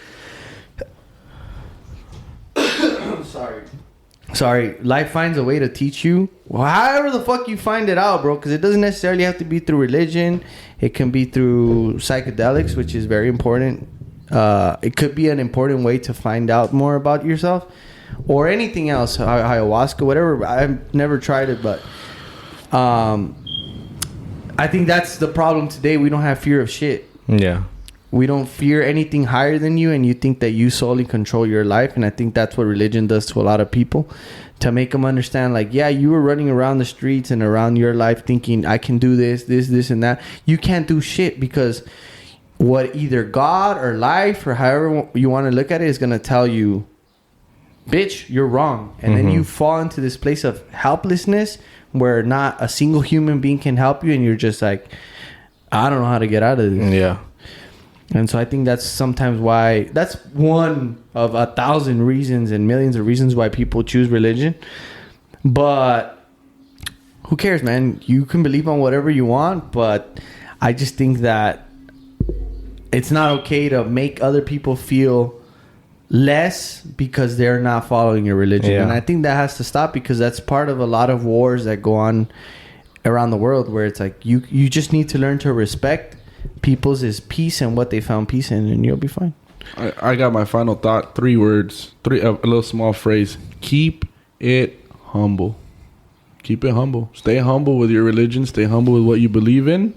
Sorry. Life finds a way to teach you, however the fuck you find it out, bro. Because it doesn't necessarily have to be through religion. It can be through psychedelics, which is very important. It could be an important way to find out more about yourself, or anything else, ayahuasca, whatever. I've never tried it, but I think that's the problem today. We don't have fear of shit. Yeah. We don't fear anything higher than you, and you think that you solely control your life. And I think that's what religion does to a lot of people, to make them understand, like, yeah, you were running around the streets and around your life thinking, I can do this, and that. You can't do shit, because what either God or life or however you want to look at it is going to tell you, bitch, you're wrong. And then you fall into this place of helplessness where not a single human being can help you, and you're just like, I don't know how to get out of this. Yeah. And so I think that's sometimes why, that's one of 1,000 reasons and millions of reasons why people choose religion. But who cares, man? You can believe on whatever you want, but I just think that it's not okay to make other people feel less because they're not following your religion. Yeah. And I think that has to stop, because that's part of a lot of wars that go on around the world, where it's like you just need to learn to respect people's is peace and what they found peace in, and you'll be fine. I got my final thought. 3 words. A little small phrase. Keep it humble. Keep it humble. Stay humble with your religion. Stay humble with what you believe in.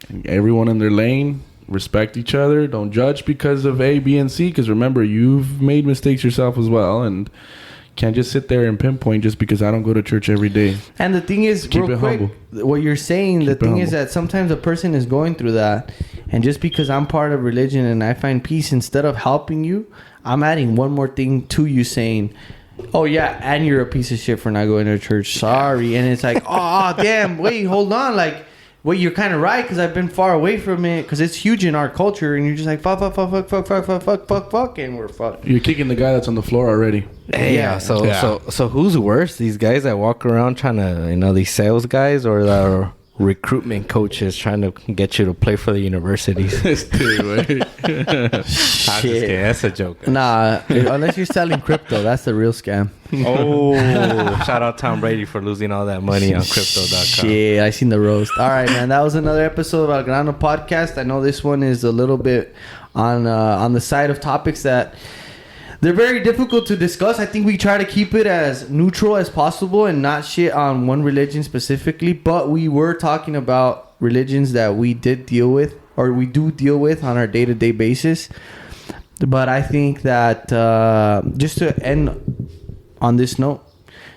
And everyone in their lane. Respect each other. Don't judge because of A, B, and C. Because remember, you've made mistakes yourself as well. And can't just sit there and pinpoint just because I don't go to church every day. And the thing is, keep it humble. What you're saying, the thing is that sometimes a person is going through that, and just because I'm part of religion and I find peace, instead of helping you, I'm adding one more thing to you, saying, oh yeah, and you're a piece of shit for not going to church. Sorry. And it's like, oh damn, wait, hold on, like, well, you're kind of right, because I've been far away from it, because it's huge in our culture, and you're just like, fuck, and we're fucked. You're kicking the guy that's on the floor already. Yeah. So who's worse? These guys that walk around trying to, these sales guys, or the recruitment coaches trying to get you to play for the universities? Shit. That's a joke. Nah, unless you're selling crypto, that's the real scam. Oh, shout out Tom Brady for losing all that money on crypto.com. Shit, I seen the roast. All right, man, that was another episode of Al Grano Podcast. I know this one is a little bit on the side of topics that they're very difficult to discuss. I think we try to keep it as neutral as possible and not shit on one religion specifically. But we were talking about religions that we did deal with, or we do deal with on our day-to-day basis. But I think that just to end on this note,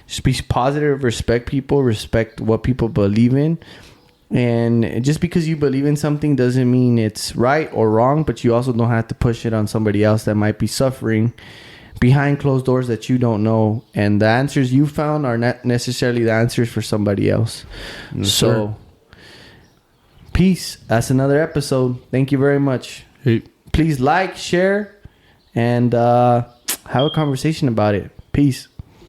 just be positive, respect people, respect what people believe in. And just because you believe in something doesn't mean it's right or wrong, but you also don't have to push it on somebody else that might be suffering behind closed doors that you don't know. And the answers you found are not necessarily the answers for somebody else. Yes, so sir. Peace. That's another episode. Thank you very much. Hey. Please like, share, and have a conversation about it. Peace.